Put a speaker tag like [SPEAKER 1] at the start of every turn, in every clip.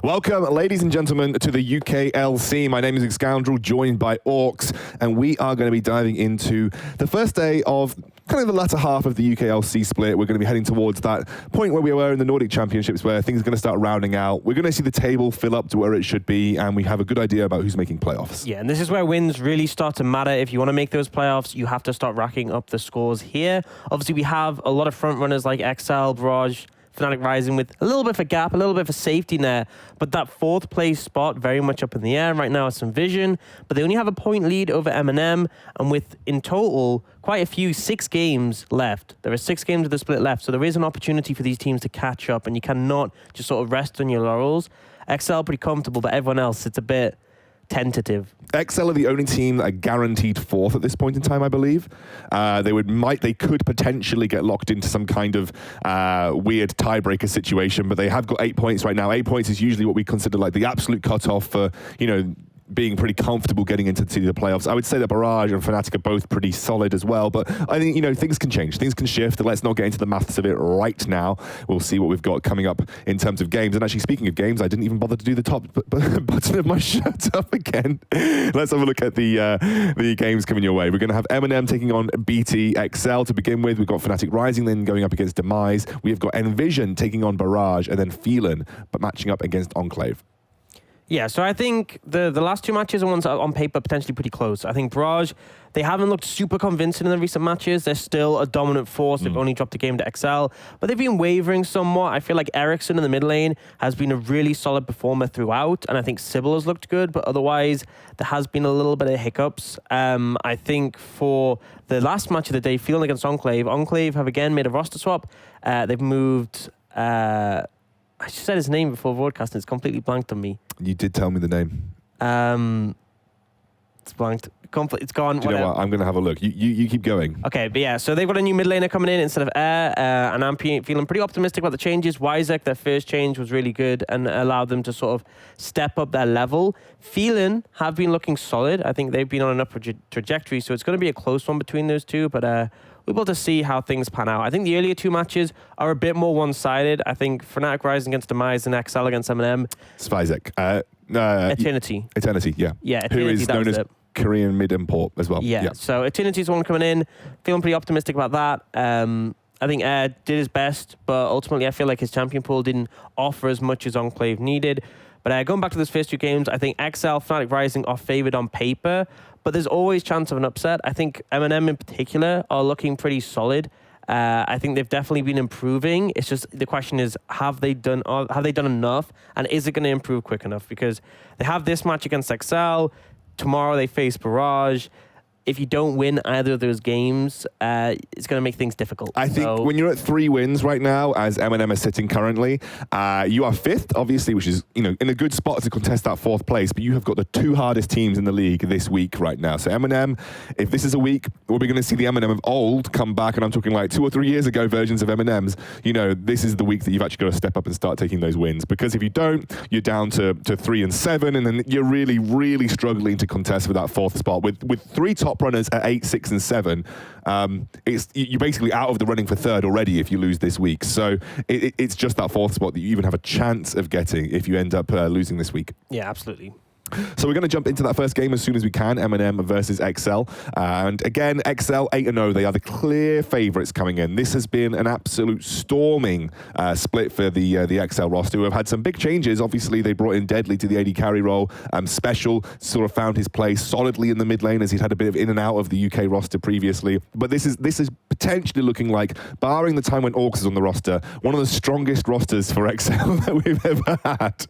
[SPEAKER 1] Welcome, ladies and gentlemen, to the UKLC. My name is Scoundrel, joined by Orcs, and we are going to be diving into the first day of kind of the latter half of the UKLC split. We're going to be heading towards that point where we were in the Nordic Championships, where things are going to start rounding out. We're going to see the table fill up to where it should be, and we have a good idea about who's making playoffs.
[SPEAKER 2] Yeah, and this is where wins really start to matter. If you want to make those playoffs, you have to start racking up the scores here. Obviously, we have a lot of front runners like XL, Barrage, Fnatic Rising with a little bit of a gap, a little bit of a safety net, but that fourth place spot very much up in the air. Right now it's some Vision, but they only have a point lead over MnM, and with in total quite a few 6 games left. There are 6 games of the split left, so there is an opportunity for these teams to catch up, and you cannot just sort of rest on your laurels. XL pretty comfortable, but everyone else, it's a bit tentative.
[SPEAKER 1] XL are the only team that are guaranteed 4th at this point in time, I believe. They could potentially get locked into some kind of weird tiebreaker situation, but they have got 8 points right now. 8 points is usually what we consider like the absolute cutoff for, being pretty comfortable getting into the playoffs. I would say that Barrage and Fnatic are both pretty solid as well, but I think, things can change, things can shift, and let's not get into the maths of it right now. We'll see what we've got coming up in terms of games. And actually, speaking of games, I didn't even bother to do the top button of my shirt up again. Let's have a look at the games coming your way. We're going to have MnM taking on BT XL to begin with. We've got Fnatic Rising then going up against Demise. We've got Envision taking on Barrage, and then Phelan, but matching up against Enclave.
[SPEAKER 2] Yeah, so I think the last 2 matches are ones on paper potentially pretty close. I think Barrage, they haven't looked super convincing in the recent matches. They're still a dominant force. They've only dropped a game to XL, but they've been wavering somewhat. I feel like Ericsson in the mid lane has been a really solid performer throughout, and I think Sybil has looked good, but otherwise there has been a little bit of hiccups. I think for the last match of the day, Phelan against Enclave have again made a roster swap. They've moved... I just said his name before broadcasting. It's completely blanked on me.
[SPEAKER 1] You did tell me the name.
[SPEAKER 2] It's blanked. It's gone.
[SPEAKER 1] Do you know what? I'm going to have a look. You keep going.
[SPEAKER 2] Okay, but yeah, so they've got a new mid laner coming in instead of Air, and I'm feeling pretty optimistic about the changes. Wyzek, their first change was really good and allowed them to sort of step up their level. Phelan have been looking solid. I think they've been on an upward trajectory, so it's going to be a close one between those two, but we're able to see how things pan out. I think the earlier 2 matches are a bit more one-sided. I think Fnatic Rising against Demise and XL against MnM.
[SPEAKER 1] Svizek.
[SPEAKER 2] Eternity.
[SPEAKER 1] Eternity, yeah.
[SPEAKER 2] Yeah, Eternity,
[SPEAKER 1] who is known as Korean mid-import as well.
[SPEAKER 2] Yeah, so Eternity's the one coming in. Feeling pretty optimistic about that. I think Air did his best, but ultimately I feel like his champion pool didn't offer as much as Enclave needed. But going back to those first 2 games, I think XL, Fnatic Rising are favoured on paper, but there's always chance of an upset. I think MnM in particular are looking pretty solid. I think they've definitely been improving. It's just the question is, have they done enough, and is it going to improve quick enough? Because they have this match against XL. Tomorrow they face Barrage. If you don't win either of those games, it's going to make things difficult.
[SPEAKER 1] I think when you're at 3 wins right now, as MnM is sitting currently, you are 5th, obviously, which is in a good spot to contest that 4th place. But you have got the 2 hardest teams in the league this week right now. So MnM, if this is a week where we're going to see the MnM of old come back, and I'm talking like 2 or 3 years ago versions of MnM's, this is the week that you've actually got to step up and start taking those wins. Because if you don't, you're down to 3 and 7, and then you're really, really struggling to contest for that 4th spot with 3 top runners at 8, 6, and 7. You're basically out of the running for 3rd already if you lose this week. So it's just that 4th spot that you even have a chance of getting if you end up losing this week.
[SPEAKER 2] Yeah, absolutely.
[SPEAKER 1] So we're going to jump into that first game as soon as we can, MnM versus XL. And again, XL 8-0, they are the clear favourites coming in. This has been an absolute storming split for the XL roster, who have had some big changes. Obviously, they brought in Deadly to the AD carry role. Special sort of found his place solidly in the mid lane, as he'd had a bit of in and out of the UK roster previously. But this is potentially looking like, barring the time when Orcs is on the roster, one of the strongest rosters for XL that we've ever had.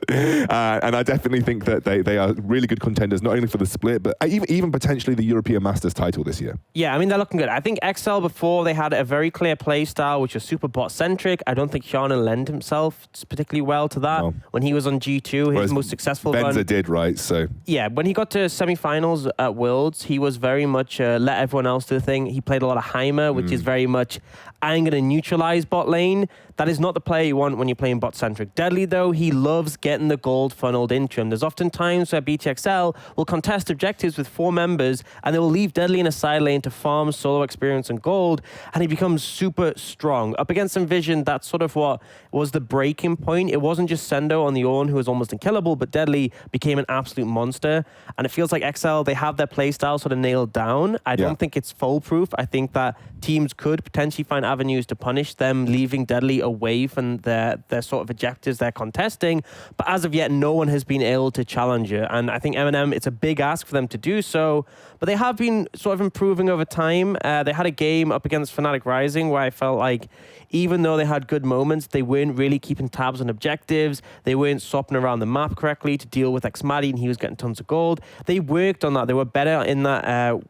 [SPEAKER 1] And I definitely think that they are really good contenders, not only for the split, but even potentially the European Masters title this year.
[SPEAKER 2] Yeah, I mean, they're looking good. I think XL before, they had a very clear play style, which was super bot-centric. I don't think Shannon lent himself particularly well to that. No. When he was on G2, his most successful run.
[SPEAKER 1] Benza did, right? So
[SPEAKER 2] yeah, when he got to semi-finals at Worlds, he was very much let everyone else do the thing. He played a lot of Heimer, which is is very much, I'm going to neutralize bot lane. That is not the player you want when you're playing bot-centric. Deadly, though, he loves getting the gold funneled into him. There's often times where BTXL will contest objectives with 4 members, and they will leave Deadly in a side lane to farm solo experience and gold, and he becomes super strong. Up against Envision, that's sort of what was the breaking point. It wasn't just Sendo on the Ornn who was almost unkillable, but Deadly became an absolute monster, and it feels like XL, they have their playstyle sort of nailed down. I don't think it's foolproof. I think that teams could potentially find avenues to punish them, leaving Deadly away from their sort of objectives they're contesting. But as of yet, no one has been able to challenge it. And I think MnM, it's a big ask for them to do so. But they have been sort of improving over time. They had a game up against Fnatic Rising where I felt like even though they had good moments, they weren't really keeping tabs on objectives. They weren't swapping around the map correctly to deal with Xmadi, and he was getting tons of gold. They worked on that. They were better in that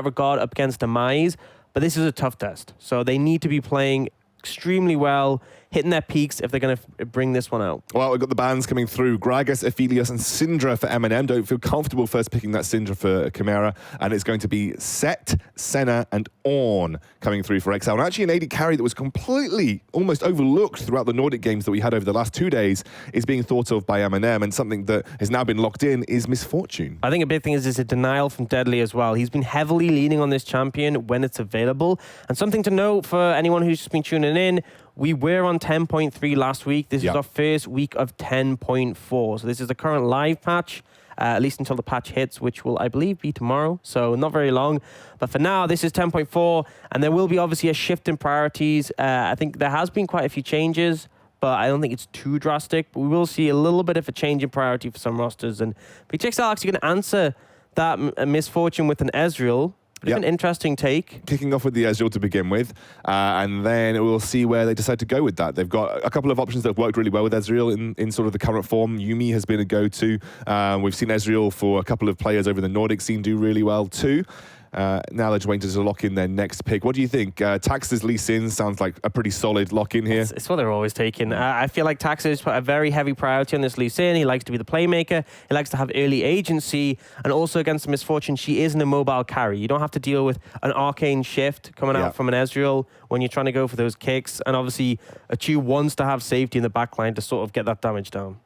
[SPEAKER 2] regard up against Demise. But this is a tough test. So they need to be playing extremely well, hitting their peaks if they're going to bring this one out.
[SPEAKER 1] Well, we've got the bans coming through. Gragas, Aphelios, and Syndra for MnM. Don't feel comfortable first picking that Syndra for Chimera. And it's going to be Set, Senna, and Ornn coming through for XL. And actually an AD carry that was completely almost overlooked throughout the Nordic games that we had over the last 2 days is being thought of by MnM, and something that has now been locked in is Misfortune.
[SPEAKER 2] I think a big thing is a denial from Deadly as well. He's been heavily leaning on this champion when it's available. And something to note for anyone who's just been tuning in, we were on 10.3 last week. This is our first week of 10.4. So this is the current live patch, at least until the patch hits, which will, I believe, be tomorrow. So not very long. But for now, this is 10.4. And there will be obviously a shift in priorities. I think there has been quite a few changes, but I don't think it's too drastic. But we will see a little bit of a change in priority for some rosters. And BTXL actually going to answer that Misfortune with an Ezreal. It's an interesting take.
[SPEAKER 1] Kicking off with the Ezreal to begin with, and then we'll see where they decide to go with that. They've got a couple of options that have worked really well with Ezreal in sort of the current form. Yuumi has been a go-to. We've seen Ezreal for a couple of players over the Nordic scene do really well too. Now they're just waiting to lock in their next pick. What do you think? Tax's Lee Sin sounds like a pretty solid lock-in here.
[SPEAKER 2] It's what they're always taking. I feel like Tax has put a very heavy priority on this Lee Sin. He likes to be the playmaker. He likes to have early agency. And also against Misfortune, she is an immobile carry. You don't have to deal with an arcane shift coming out from an Ezreal when you're trying to go for those kicks. And obviously, a Chu wants to have safety in the backline to sort of get that damage down.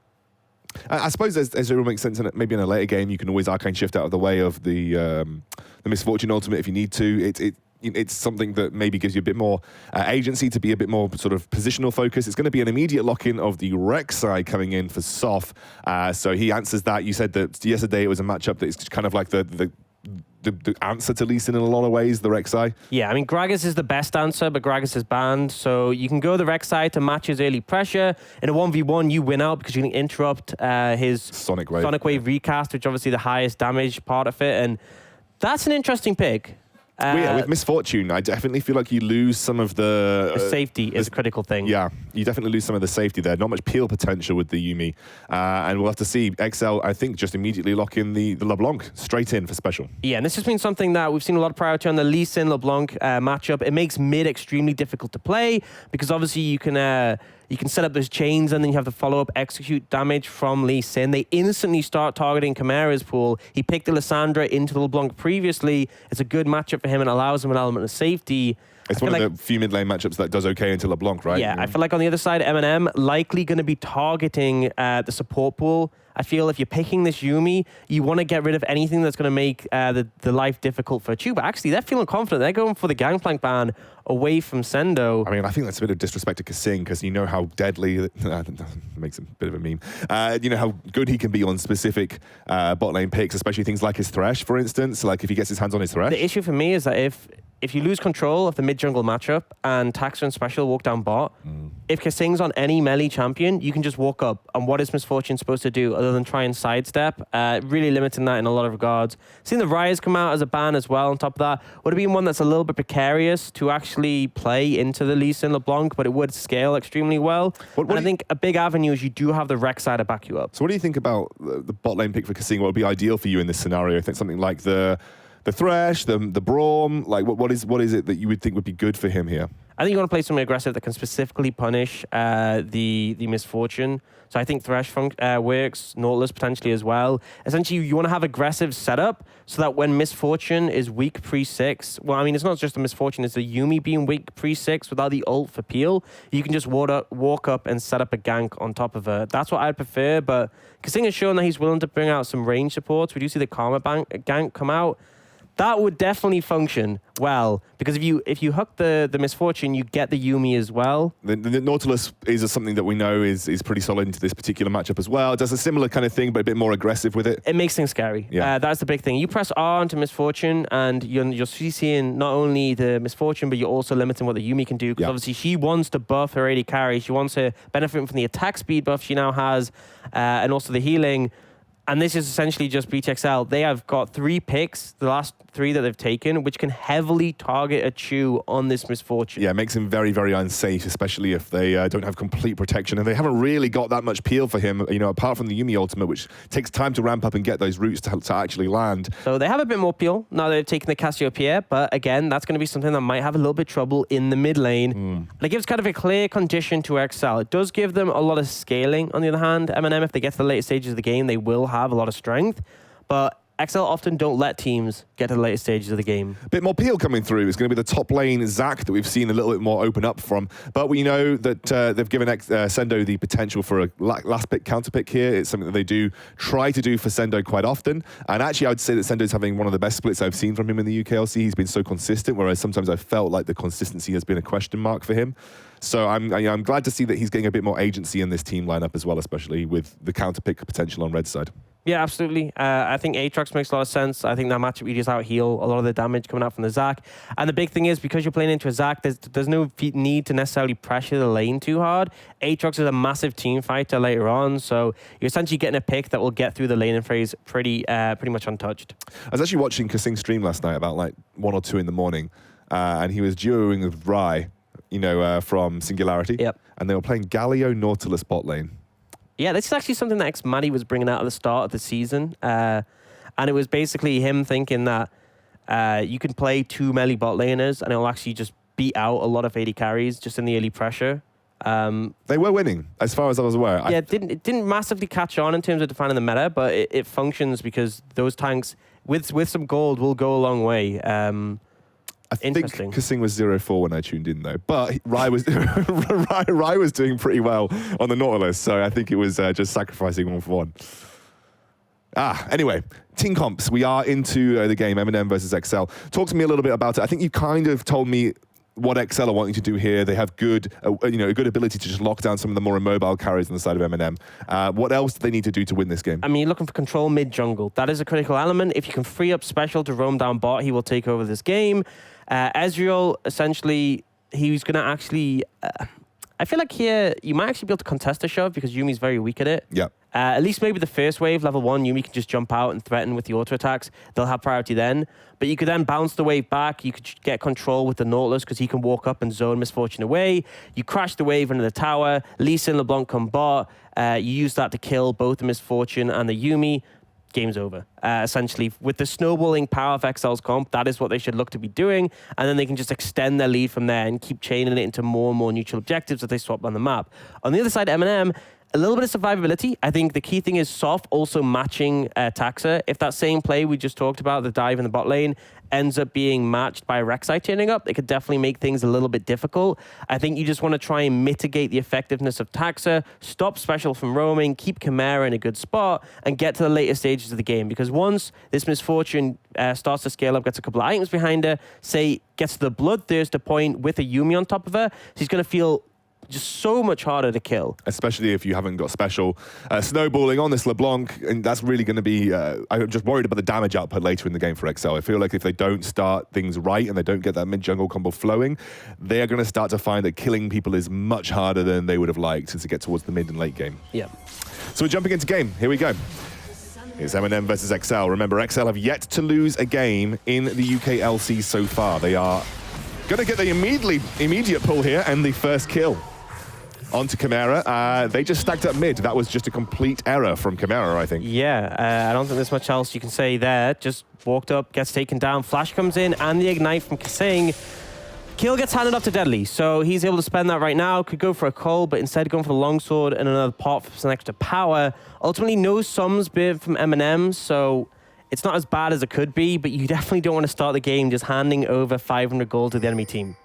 [SPEAKER 1] I suppose Ezreal makes sense. Maybe in a later game, you can always arcane shift out of the way of the Misfortune ultimate if you need to. It's something that maybe gives you a bit more agency to be a bit more sort of positional focus. It's going to be an immediate lock-in of the Rek'Sai coming in for Sof. So he answers that. You said that yesterday it was a matchup that is kind of like the answer to Lee Sin in a lot of ways, the Rek'Sai.
[SPEAKER 2] Yeah, I mean, Gragas is the best answer, but Gragas is banned. So you can go the Rek'Sai to match his early pressure. In a 1v1, you win out because you can interrupt his
[SPEAKER 1] Sonic Wave
[SPEAKER 2] recast, which obviously the highest damage part of it. And that's an interesting pick.
[SPEAKER 1] With Misfortune, I definitely feel like you lose some of the
[SPEAKER 2] safety is a critical thing.
[SPEAKER 1] Yeah, you definitely lose some of the safety there. Not much peel potential with the Yuumi. And we'll have to see. XL, I think, just immediately lock in the LeBlanc straight in for special.
[SPEAKER 2] Yeah, and this has been something that we've seen a lot of priority on the Lee Sin LeBlanc matchup. It makes mid extremely difficult to play because obviously you can set up those chains and then you have the follow-up execute damage from Lee Sin. They instantly start targeting Chimera's pool. He picked Alessandra into the LeBlanc previously. It's a good matchup for him and allows him an element of safety.
[SPEAKER 1] It's one of the few mid lane matchups that does okay into LeBlanc, right?
[SPEAKER 2] Yeah, I feel like on the other side, MnM likely going to be targeting the support pool. I feel if you're picking this Yuumi, you want to get rid of anything that's going to make the life difficult for Chu. But actually, they're feeling confident. They're going for the Gangplank ban away from Sendo.
[SPEAKER 1] I mean, I think that's a bit of disrespect to Kasing because you know how deadly, makes a bit of a meme, you know how good he can be on specific bot lane picks, especially things like his Thresh, for instance, like if he gets his hands on his Thresh.
[SPEAKER 2] The issue for me is that if you lose control of the mid-jungle matchup and Taxer and Special walk down bot, if Kasing's on any melee champion, you can just walk up. And what is Misfortune supposed to do other than try and sidestep? Really limiting that in a lot of regards. Seeing the Rise come out as a ban as well on top of that would have been one that's a little bit precarious to actually play into the Lee Sin LeBlanc, but it would scale extremely well. And I think a big avenue is you do have the Rek'Sai to back you up.
[SPEAKER 1] So what do you think about the bot lane pick for Kasing? What would be ideal for you in this scenario? I think something like the Thresh, the Braum, like what is it that you would think would be good for him here?
[SPEAKER 2] I think you want to play something aggressive that can specifically punish the Misfortune. So I think Thresh works, Nautilus potentially as well. Essentially, you want to have aggressive setup so that when Misfortune is weak pre-6, well, I mean, it's not just the Misfortune, it's the Yuumi being weak pre-6 without the ult for peel. You can just walk up and set up a gank on top of her. That's what I'd prefer, but Kasing has shown that he's willing to bring out some range supports. We do see the Karma gank come out. That would definitely function well, because if you hook the Misfortune, you get the Yuumi as well.
[SPEAKER 1] The Nautilus is something that we know is pretty solid into this particular matchup as well. It does a similar kind of thing, but a bit more aggressive with it.
[SPEAKER 2] It makes things scary.
[SPEAKER 1] Yeah.
[SPEAKER 2] That's the big thing. You press R onto Misfortune, and you're CCing not only the Misfortune, but you're also limiting what the Yuumi can do, because obviously she wants to buff her AD carry. She wants to benefit from the attack speed buff she now has, and also the healing. And this is essentially just BTXL. They have got 3 picks, the last 3 that they've taken, which can heavily target a Chew on this Misfortune.
[SPEAKER 1] Yeah, it makes him very, very unsafe, especially if they don't have complete protection. And they haven't really got that much peel for him, you know, apart from the Yuumi ultimate, which takes time to ramp up and get those roots to actually land.
[SPEAKER 2] So they have a bit more peel now they've taken the Cassiopeia, but again, that's going to be something that might have a little bit of trouble in the mid lane. And it gives kind of a clear condition to XL. It does give them a lot of scaling, on the other hand. MnM, if they get to the later stages of the game, they will have a lot of strength, but XL often don't let teams get to the later stages of the game.
[SPEAKER 1] A bit more peel coming through. It's going to be the top lane Zac that we've seen a little bit more open up from. But we know that they've given Sendo the potential for a last pick, counter pick here. It's something that they do try to do for Sendo quite often. And actually, I would say that Sendo's having one of the best splits I've seen from him in the UKLC. He's been so consistent, whereas sometimes I felt like the consistency has been a question mark for him. So I'm glad to see that he's getting a bit more agency in this team lineup as well, especially with the counter pick potential on red side.
[SPEAKER 2] Yeah, absolutely. I think Aatrox makes a lot of sense. I think that matchup you just out heal a lot of the damage coming out from the Zac. And the big thing is, because you're playing into a Zac, there's no need to necessarily pressure the lane too hard. Aatrox is a massive team fighter later on, so you're essentially getting a pick that will get through the laning phase pretty much untouched.
[SPEAKER 1] I was actually watching Kasing stream last night about like 1 or 2 in the morning, and he was duoing with Rye, you know, from Singularity.
[SPEAKER 2] Yep.
[SPEAKER 1] And they were playing Galio Nautilus bot lane.
[SPEAKER 2] Yeah, this is actually something that Xmadi was bringing out at the start of the season. And it was basically him thinking that you can play 2 melee bot laners and it will actually just beat out a lot of AD carries just in the early pressure.
[SPEAKER 1] They were winning, as far as I was aware.
[SPEAKER 2] Yeah, it didn't massively catch on in terms of defining the meta, but it functions because those tanks, with some gold, will go a long way.
[SPEAKER 1] I think Kasing was 0-4 when I tuned in, though. But Rye was Rye was doing pretty well on the Nautilus, so I think it was just sacrificing 1 for 1. Anyway, team comps. We are into the game, MnM versus XL. Talk to me a little bit about it. I think you kind of told me what XL are wanting to do here. They have good, a good ability to just lock down some of the more immobile carries on the side of MnM. What else do they need to do to win this game?
[SPEAKER 2] I mean, you're looking for control mid-jungle. That is a critical element. If you can free up Special to roam down bot, he will take over this game. Ezreal, essentially, he's going to actually... I feel like here, you might actually be able to contest a shove because Yuumi's very weak at it.
[SPEAKER 1] Yeah.
[SPEAKER 2] At least maybe the first wave, level 1, Yuumi can just jump out and threaten with the auto attacks. They'll have priority then. But you could then bounce the wave back. You could get control with the Nautilus because he can walk up and zone Misfortune away. You crash the wave into the tower. Lee Sin, LeBlanc come bot. You use that to kill both the Misfortune and the Yuumi. Game's over. Essentially, with the snowballing power of XL's comp, that is what they should look to be doing, and then they can just extend their lead from there and keep chaining it into more and more neutral objectives that they swap on the map. On the other side, MnM, a little bit of survivability. I think the key thing is Soft also matching Taxa. If that same play we just talked about, the dive in the bot lane, ends up being matched by Rek'Sai turning up, it could definitely make things a little bit difficult. I think you just want to try and mitigate the effectiveness of Taxa, stop Special from roaming, keep Chimera in a good spot, and get to the later stages of the game. Because once this Misfortune starts to scale up, gets a couple of items behind her, say, gets to the Bloodthirster point with a Yuumi on top of her, she's going to feel just so much harder to kill.
[SPEAKER 1] Especially if you haven't got Special. Snowballing on this LeBlanc, and that's really going to be... I'm just worried about the damage output later in the game for XL. I feel like if they don't start things right and they don't get that mid-jungle combo flowing, they are going to start to find that killing people is much harder than they would have liked as they get towards the mid and late game.
[SPEAKER 2] Yeah.
[SPEAKER 1] So we're jumping into game. Here we go. It's MnM versus XL. Remember, XL have yet to lose a game in the UKLC so far. They are going to get the immediate pull here and the first kill onto Chimera. They just stacked up mid. That was just a complete error from Chimera, I think.
[SPEAKER 2] Yeah, I don't think there's much else you can say there. Just walked up, gets taken down, flash comes in, and the ignite from Kasing. Kill gets handed off to Deadly, so he's able to spend that right now. Could go for a cull, but instead going for the longsword and another pot for some extra power. Ultimately, no sums bid from MnM, so it's not as bad as it could be, but you definitely don't want to start the game just handing over 500 gold to the enemy team.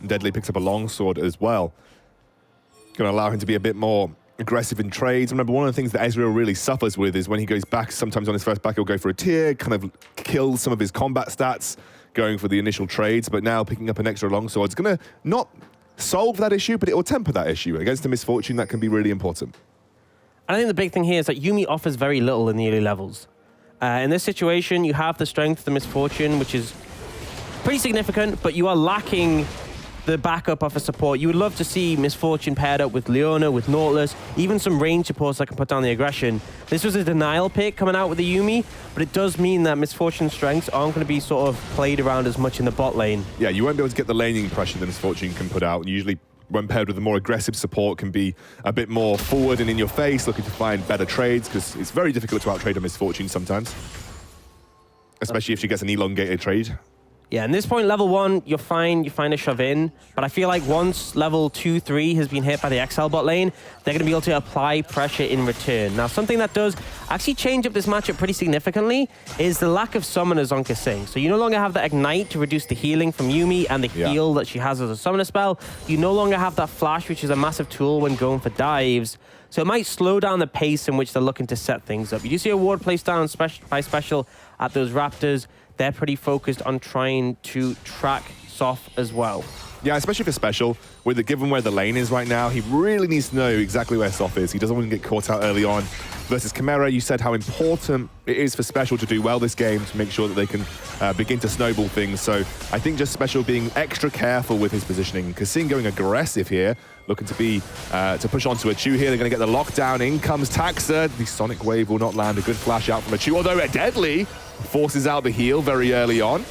[SPEAKER 1] Deadly picks up a longsword as well. Going to allow him to be a bit more aggressive in trades. Remember, one of the things that Ezreal really suffers with is when he goes back, sometimes on his first back, he'll go for a tier, kind of kill some of his combat stats, going for the initial trades, but now picking up an extra longsword is going to not solve that issue, but it will temper that issue. Against the Misfortune, that can be really important.
[SPEAKER 2] I think the big thing here is that Yuumi offers very little in the early levels. In this situation, you have the strength of the Misfortune, which is pretty significant, but you are lacking the backup of a support. You would love to see Misfortune paired up with Leona, with Nautilus, even some range supports that can put down the aggression. This was a denial pick coming out with the Yuumi, but it does mean that Misfortune's strengths aren't going to be sort of played around as much in the bot lane.
[SPEAKER 1] Yeah, you won't be able to get the laning pressure that Misfortune can put out. Usually, when paired with a more aggressive support, can be a bit more forward and in your face, looking to find better trades, because it's very difficult to outtrade a Misfortune sometimes, especially if she gets an elongated trade.
[SPEAKER 2] Yeah, and this point, level 1, you're fine. You find a shove in. But I feel like once level 2, 3 has been hit by the XL bot lane, they're going to be able to apply pressure in return. Now, something that does actually change up this matchup pretty significantly is the lack of summoners on Kasing. So you no longer have that Ignite to reduce the healing from Yuumi and the heal that she has as a summoner spell. You no longer have that Flash, which is a massive tool when going for dives. So it might slow down the pace in which they're looking to set things up. You do see a ward placed down by Special at those Raptors. They're pretty focused on trying to track Soft as well.
[SPEAKER 1] Yeah, especially for Special, given where the lane is right now, he really needs to know exactly where Soft is. He doesn't want to get caught out early on. Versus Chimera, you said how important it is for Special to do well this game to make sure that they can begin to snowball things. So I think just Special being extra careful with his positioning. Kasing going aggressive here, looking to push onto a Chu here. They're going to get the lockdown. In comes Taxa. The Sonic Wave will not land. A good flash out from a Chu, although Deadly forces out the heal very early on.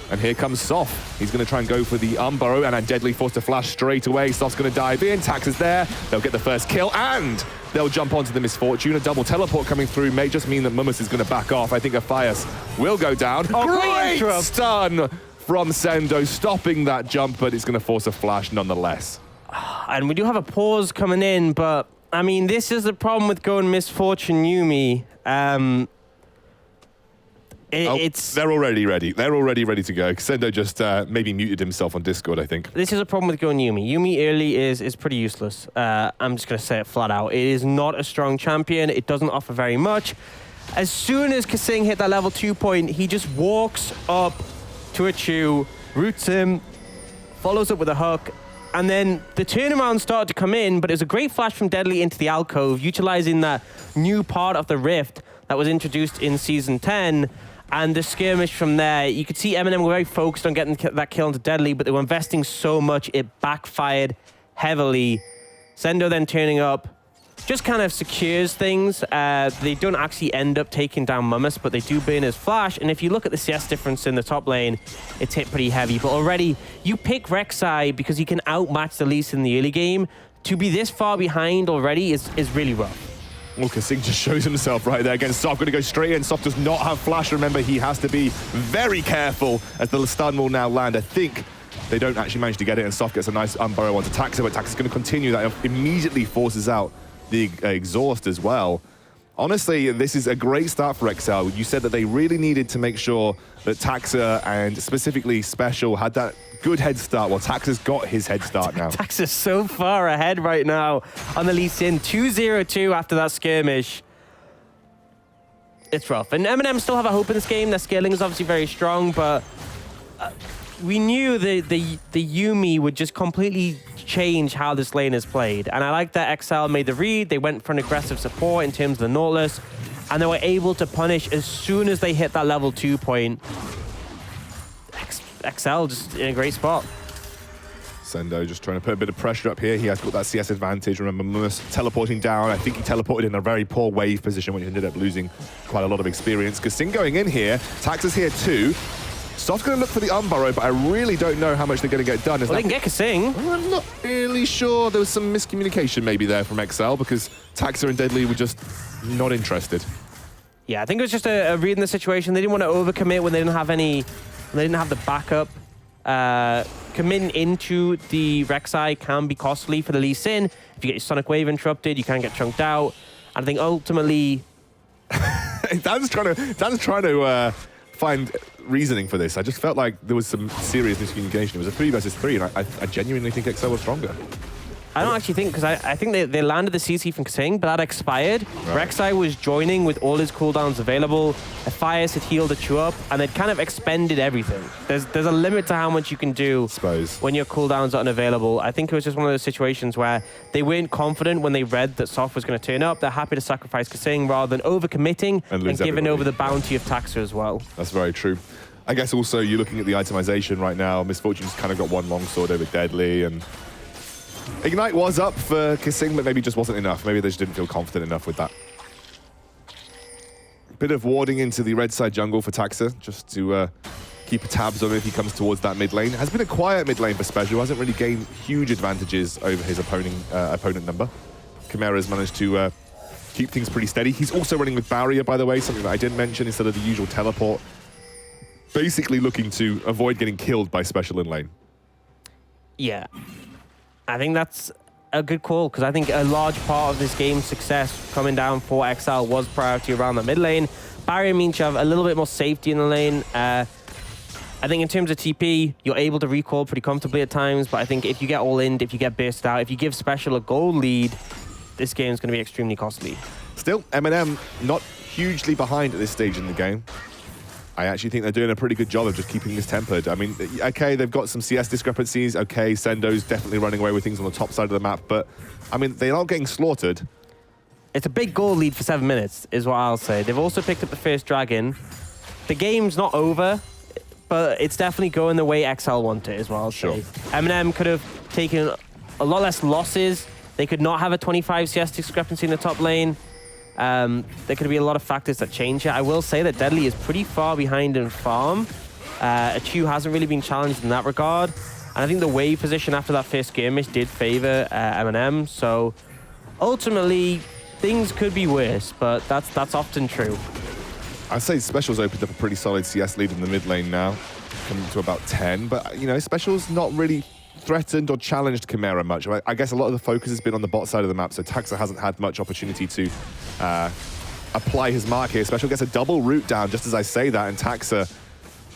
[SPEAKER 1] And here comes Soft. He's going to try and go for the Burrow, and a Deadly forced to flash straight away. Soft's going to dive in. Taxa's there. They'll get the first kill, and they'll jump onto the Misfortune. A double teleport coming through may just mean that Mummus is going to back off. I think Aphias will go down.
[SPEAKER 2] Oh,
[SPEAKER 1] great stun from Sendo, stopping that jump, but it's going to force a flash nonetheless.
[SPEAKER 2] And we do have a pause coming in, but I mean, this is the problem with going Misfortune Yuumi.
[SPEAKER 1] They're already ready. They're already ready to go. Sendo just maybe muted himself on Discord, I think.
[SPEAKER 2] This is a problem with going Yuumi. Yuumi early is pretty useless. I'm just going to say it flat out. It is not a strong champion. It doesn't offer very much. As soon as Kasing hit that level 2 point, he just walks up to a Chu, roots him, follows up with a hook, and then the turnaround started to come in, but it was a great flash from Deadly into the alcove, utilizing that new part of the rift that was introduced in Season 10. And the skirmish from there, you could see MnM were very focused on getting that kill into Deadly, but they were investing so much, it backfired heavily. Sendo then turning up, just kind of secures things. They don't actually end up taking down Mummus, but they do burn his flash. And if you look at the CS difference in the top lane, it's hit pretty heavy. But already, you pick Rek'Sai because he can outmatch the Least in the early game. To be this far behind already is really rough.
[SPEAKER 1] Well, Kasing just shows himself right there against Soft. Going to go straight in. Soft does not have flash. Remember, he has to be very careful as the stun will now land. I think they don't actually manage to get it, and Soft gets a nice burrow onto Taxa, but Taxa's going to continue that. Immediately forces out the exhaust as well. Honestly, this is a great start for XL. You said that they really needed to make sure that Taxa and specifically Special had that good head start. Well, Taxa's got his head start now.
[SPEAKER 2] Taxa's so far ahead right now on the Lee Sin. 2-0-2 after that skirmish. It's rough. And MnM still have a hope in this game. Their scaling is obviously very strong, but we knew the Yuumi would just completely change how this lane is played. And I like that XL made the read. They went for an aggressive support in terms of the Nautilus, and they were able to punish as soon as they hit that level 2 point. XL just in a great spot.
[SPEAKER 1] Sendo just trying to put a bit of pressure up here. He has got that CS advantage. Remember, Mummus teleporting down. I think he teleported in a very poor wave position when he ended up losing quite a lot of experience. Kasing going in here. Taxa's here too. Soft's going to look for the Burrow, but I really don't know how much they're going to get done.
[SPEAKER 2] Well, they can get Kasing.
[SPEAKER 1] I'm not really sure. There was some miscommunication maybe there from XL because Taxa and Deadly were just not interested.
[SPEAKER 2] Yeah, I think it was just a read in the situation. They didn't want to overcommit when they didn't have the backup. committing into the Rek'Sai can be costly for the Lee Sin. If you get your Sonic Wave interrupted, you can get chunked out. And I think ultimately...
[SPEAKER 1] Dan's trying to find reasoning for this. I just felt like there was some serious miscommunication. It was a 3 versus 3, and I genuinely think XL was stronger.
[SPEAKER 2] I don't actually think, because I think they landed the CC from Kasing, but that expired. Right. Rek'Sai was joining with all his cooldowns available. Aphias had healed a Chew up, and they'd kind of expended everything. There's a limit to how much you can do when your cooldowns are unavailable. I think it was just one of those situations where they weren't confident when they read that Soft was going to turn up. They're happy to sacrifice Kasing rather than overcommitting and giving over the bounty of Taxa as well.
[SPEAKER 1] That's very true. I guess also you're looking at the itemization right now. Misfortune's kind of got one longsword over Deadly, and Ignite was up for Kasing, but maybe just wasn't enough. Maybe they just didn't feel confident enough with that. Bit of warding into the red side jungle for Taxa, just to keep tabs on him if he comes towards that mid lane. Has been a quiet mid lane for Special, hasn't really gained huge advantages over his opponent number. Chimera's managed to keep things pretty steady. He's also running with Barrier, by the way, something that I didn't mention instead of the usual teleport. Basically looking to avoid getting killed by Special in lane.
[SPEAKER 2] Yeah. I think that's a good call, because I think a large part of this game's success coming down for XL was priority around the mid lane. Barrier means you have a little bit more safety in the lane. I think in terms of TP, you're able to recall pretty comfortably at times, but I think if you get all in, if you get bursted out, if you give Special a gold lead, this game's going to be extremely costly.
[SPEAKER 1] Still, MnM not hugely behind at this stage in the game. I actually think they're doing a pretty good job of just keeping this tempered. I mean, okay, they've got some CS discrepancies. Okay, Sendo's definitely running away with things on the top side of the map, but I mean, they're not getting slaughtered.
[SPEAKER 2] It's a big goal lead for 7 minutes, is what I'll say. They've also picked up the first dragon. The game's not over, but it's definitely going the way XL want it, is what I'll say. MnM could have taken a lot less losses. They could not have a 25 CS discrepancy in the top lane. There could be a lot of factors that change it. I will say that Deadly is pretty far behind in farm. Chew hasn't really been challenged in that regard. And I think the wave position after that first skirmish did favor MnM. So ultimately, things could be worse, but that's often true.
[SPEAKER 1] I'd say Special's opened up a pretty solid CS lead in the mid lane now, coming to about 10. But, you know, Special's not really threatened or challenged Chimera much. I guess a lot of the focus has been on the bot side of the map, so Taxa hasn't had much opportunity to apply his mark here. Special gets a double root down just as I say that, and Taxa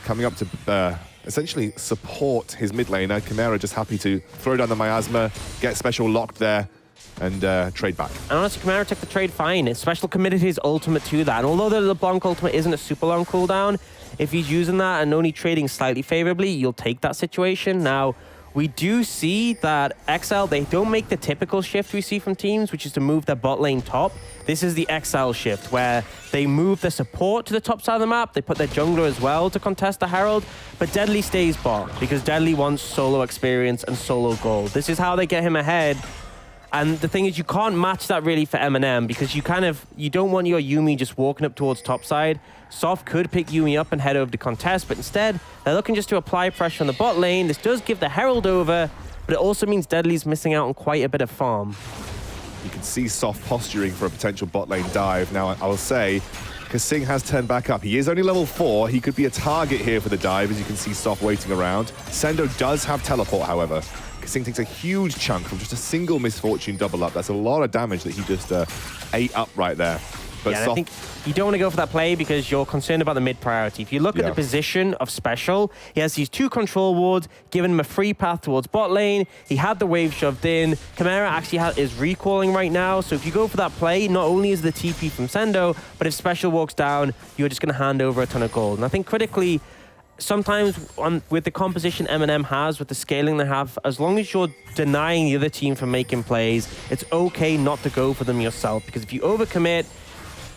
[SPEAKER 1] coming up to essentially support his mid laner. Chimera just happy to throw down the miasma, get Special locked there, and trade back.
[SPEAKER 2] And honestly, Chimera took the trade fine. Special committed his ultimate to that. And although the LeBlanc ultimate isn't a super long cooldown, if he's using that and only trading slightly favorably, you'll take that situation. Now, we do see that XL, they don't make the typical shift we see from teams, which is to move their bot lane top. This is the XL shift, where they move the support to the top side of the map. They put their jungler as well to contest the Herald, but Deadly stays bot, because Deadly wants solo experience and solo gold. This is how they get him ahead. And the thing is, you can't match that really for MnM, because you don't want your Yuumi just walking up towards topside. Soft could pick Yuumi up and head over to contest, but instead, they're looking just to apply pressure on the bot lane. This does give the Herald over, but it also means Deadly's missing out on quite a bit of farm.
[SPEAKER 1] You can see Soft posturing for a potential bot lane dive. Now, I will say, Kasing has turned back up. He is only level 4. He could be a target here for the dive, as you can see Soft waiting around. Sendo does have teleport, however. Kasing takes a huge chunk from just a single Misfortune double up. That's a lot of damage that he just ate up right there. But
[SPEAKER 2] yeah, I think you don't want to go for that play because you're concerned about the mid priority. If you look at the position of Special, he has these 2 control wards, giving him a free path towards bot lane. He had the wave shoved in. Chimera actually is recalling right now. So if you go for that play, not only is the TP from Sendo, but if Special walks down, you're just going to hand over a ton of gold. And I think critically, sometimes with the composition MnM has, with the scaling they have, as long as you're denying the other team from making plays, it's okay not to go for them yourself. Because if you overcommit,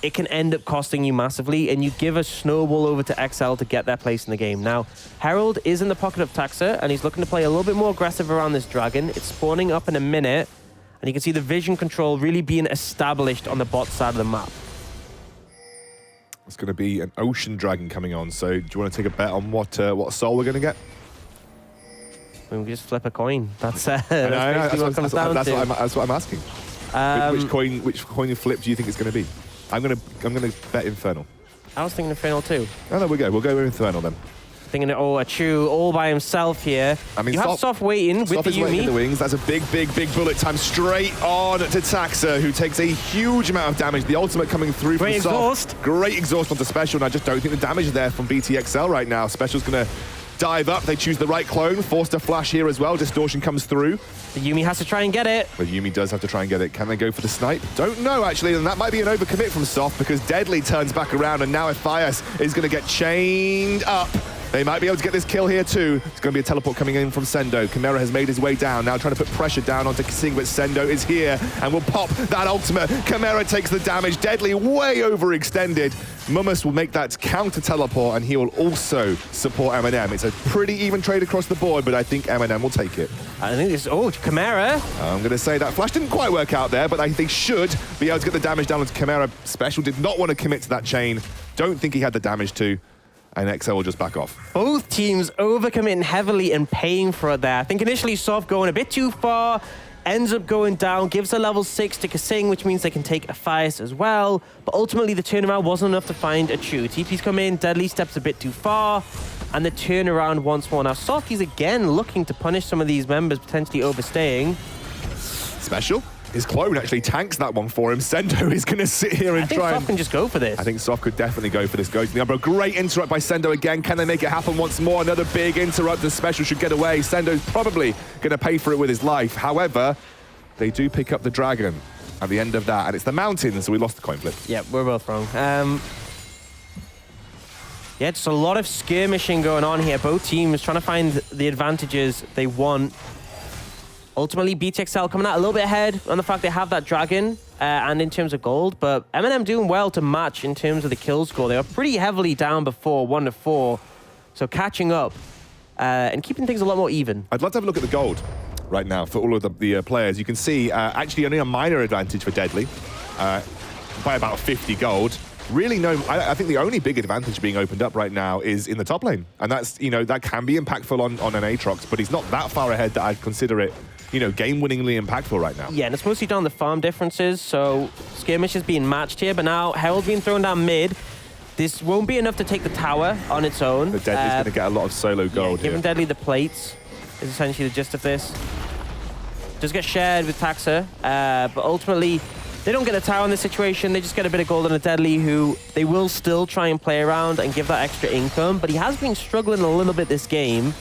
[SPEAKER 2] it can end up costing you massively, and you give a snowball over to XL to get their place in the game. Now, Herald is in the pocket of Taxa, and he's looking to play a little bit more aggressive around this dragon. It's spawning up in a minute, and you can see the vision control really being established on the bot side of the map.
[SPEAKER 1] It's going to be an ocean dragon coming on, so do you want to take a bet on what soul we're going to get?
[SPEAKER 2] I mean, we just flip a coin. That's what I'm
[SPEAKER 1] asking. Which coin you flip do you think it's going to be? I'm gonna bet Infernal.
[SPEAKER 2] I was thinking Infernal too.
[SPEAKER 1] Oh, there we go. We'll go with Infernal then.
[SPEAKER 2] Thinking, oh, a Chu all by himself here.
[SPEAKER 1] I mean,
[SPEAKER 2] you have Soft waiting with
[SPEAKER 1] Soft
[SPEAKER 2] the
[SPEAKER 1] is waiting in
[SPEAKER 2] Yuumi.
[SPEAKER 1] the wings. That's a big bullet time straight on to Taxa, who takes a huge amount of damage. The ultimate coming through from Soft. Great exhaust onto Special, and I just don't think the damage is there from BTXL right now. Special's going to dive up. They choose the right clone. Forced to flash here as well. Distortion comes through.
[SPEAKER 2] The Yuumi has to try and get it.
[SPEAKER 1] But Yuumi does have to try and get it. Can they go for the snipe? Don't know, actually. And that might be an overcommit from Soft, because Deadly turns back around, and now Ephias is going to get chained up. They might be able to get this kill here too. It's going to be a teleport coming in from Sendo. Chimera has made his way down, now trying to put pressure down onto Kasing, but Sendo is here and will pop that ultimate. Chimera takes the damage. Deadly way overextended. Mummus will make that counter teleport, and he will also support MnM. It's a pretty even trade across the board, but I think MnM will take it.
[SPEAKER 2] I think it's, oh, Chimera.
[SPEAKER 1] I'm going to say that flash didn't quite work out there, but I think they should be able to get the damage down onto Chimera. Special did not want to commit to that chain. Don't think he had the damage to. And XL will just back off.
[SPEAKER 2] Both teams overcommitting heavily and paying for it there. I think initially Soft going a bit too far, ends up going down, gives a level 6 to Kasing, which means they can take Ephias as well. But ultimately the turnaround wasn't enough to find a Chu. TP's come in, Deadly steps a bit too far, and the turnaround once more. Now Softy's again looking to punish some of these members potentially overstaying.
[SPEAKER 1] Special. His clone actually tanks that one for him. Sendo is going to sit here and try.
[SPEAKER 2] I think Soft can just go for this.
[SPEAKER 1] I think Soft could definitely go for this. Go to the Umbro. Great interrupt by Sendo again. Can they make it happen once more? Another big interrupt. The Special should get away. Sendo's probably going to pay for it with his life. However, they do pick up the dragon at the end of that, and it's the mountain, so we lost the coin flip.
[SPEAKER 2] Yeah, we're both wrong. Yeah, just a lot of skirmishing going on here. Both teams trying to find the advantages they want. Ultimately, BTXL coming out a little bit ahead on the fact they have that dragon and in terms of gold, but MnM doing well to match in terms of the kill score. They were pretty heavily down before, 1-4, so catching up and keeping things a lot more even.
[SPEAKER 1] I'd love to have a look at the gold right now for all of the players. You can see actually only a minor advantage for Deadly by about 50 gold. Really no, I think the only big advantage being opened up right now is in the top lane. And that's, you know, that can be impactful on an Aatrox, but he's not that far ahead that I'd consider it, you know, game-winningly impactful right now.
[SPEAKER 2] Yeah, and it's mostly down the farm differences, so Skirmish is being matched here, but now Herald being thrown down mid. This won't be enough to take the tower on its own.
[SPEAKER 1] The Deadly's going to get a lot of solo gold
[SPEAKER 2] giving
[SPEAKER 1] here.
[SPEAKER 2] Deadly the plates is essentially the gist of this. Does get shared with Taxa, but ultimately, they don't get the tower in this situation. They just get a bit of gold on a Deadly, who they will still try and play around and give that extra income, but he has been struggling a little bit this game.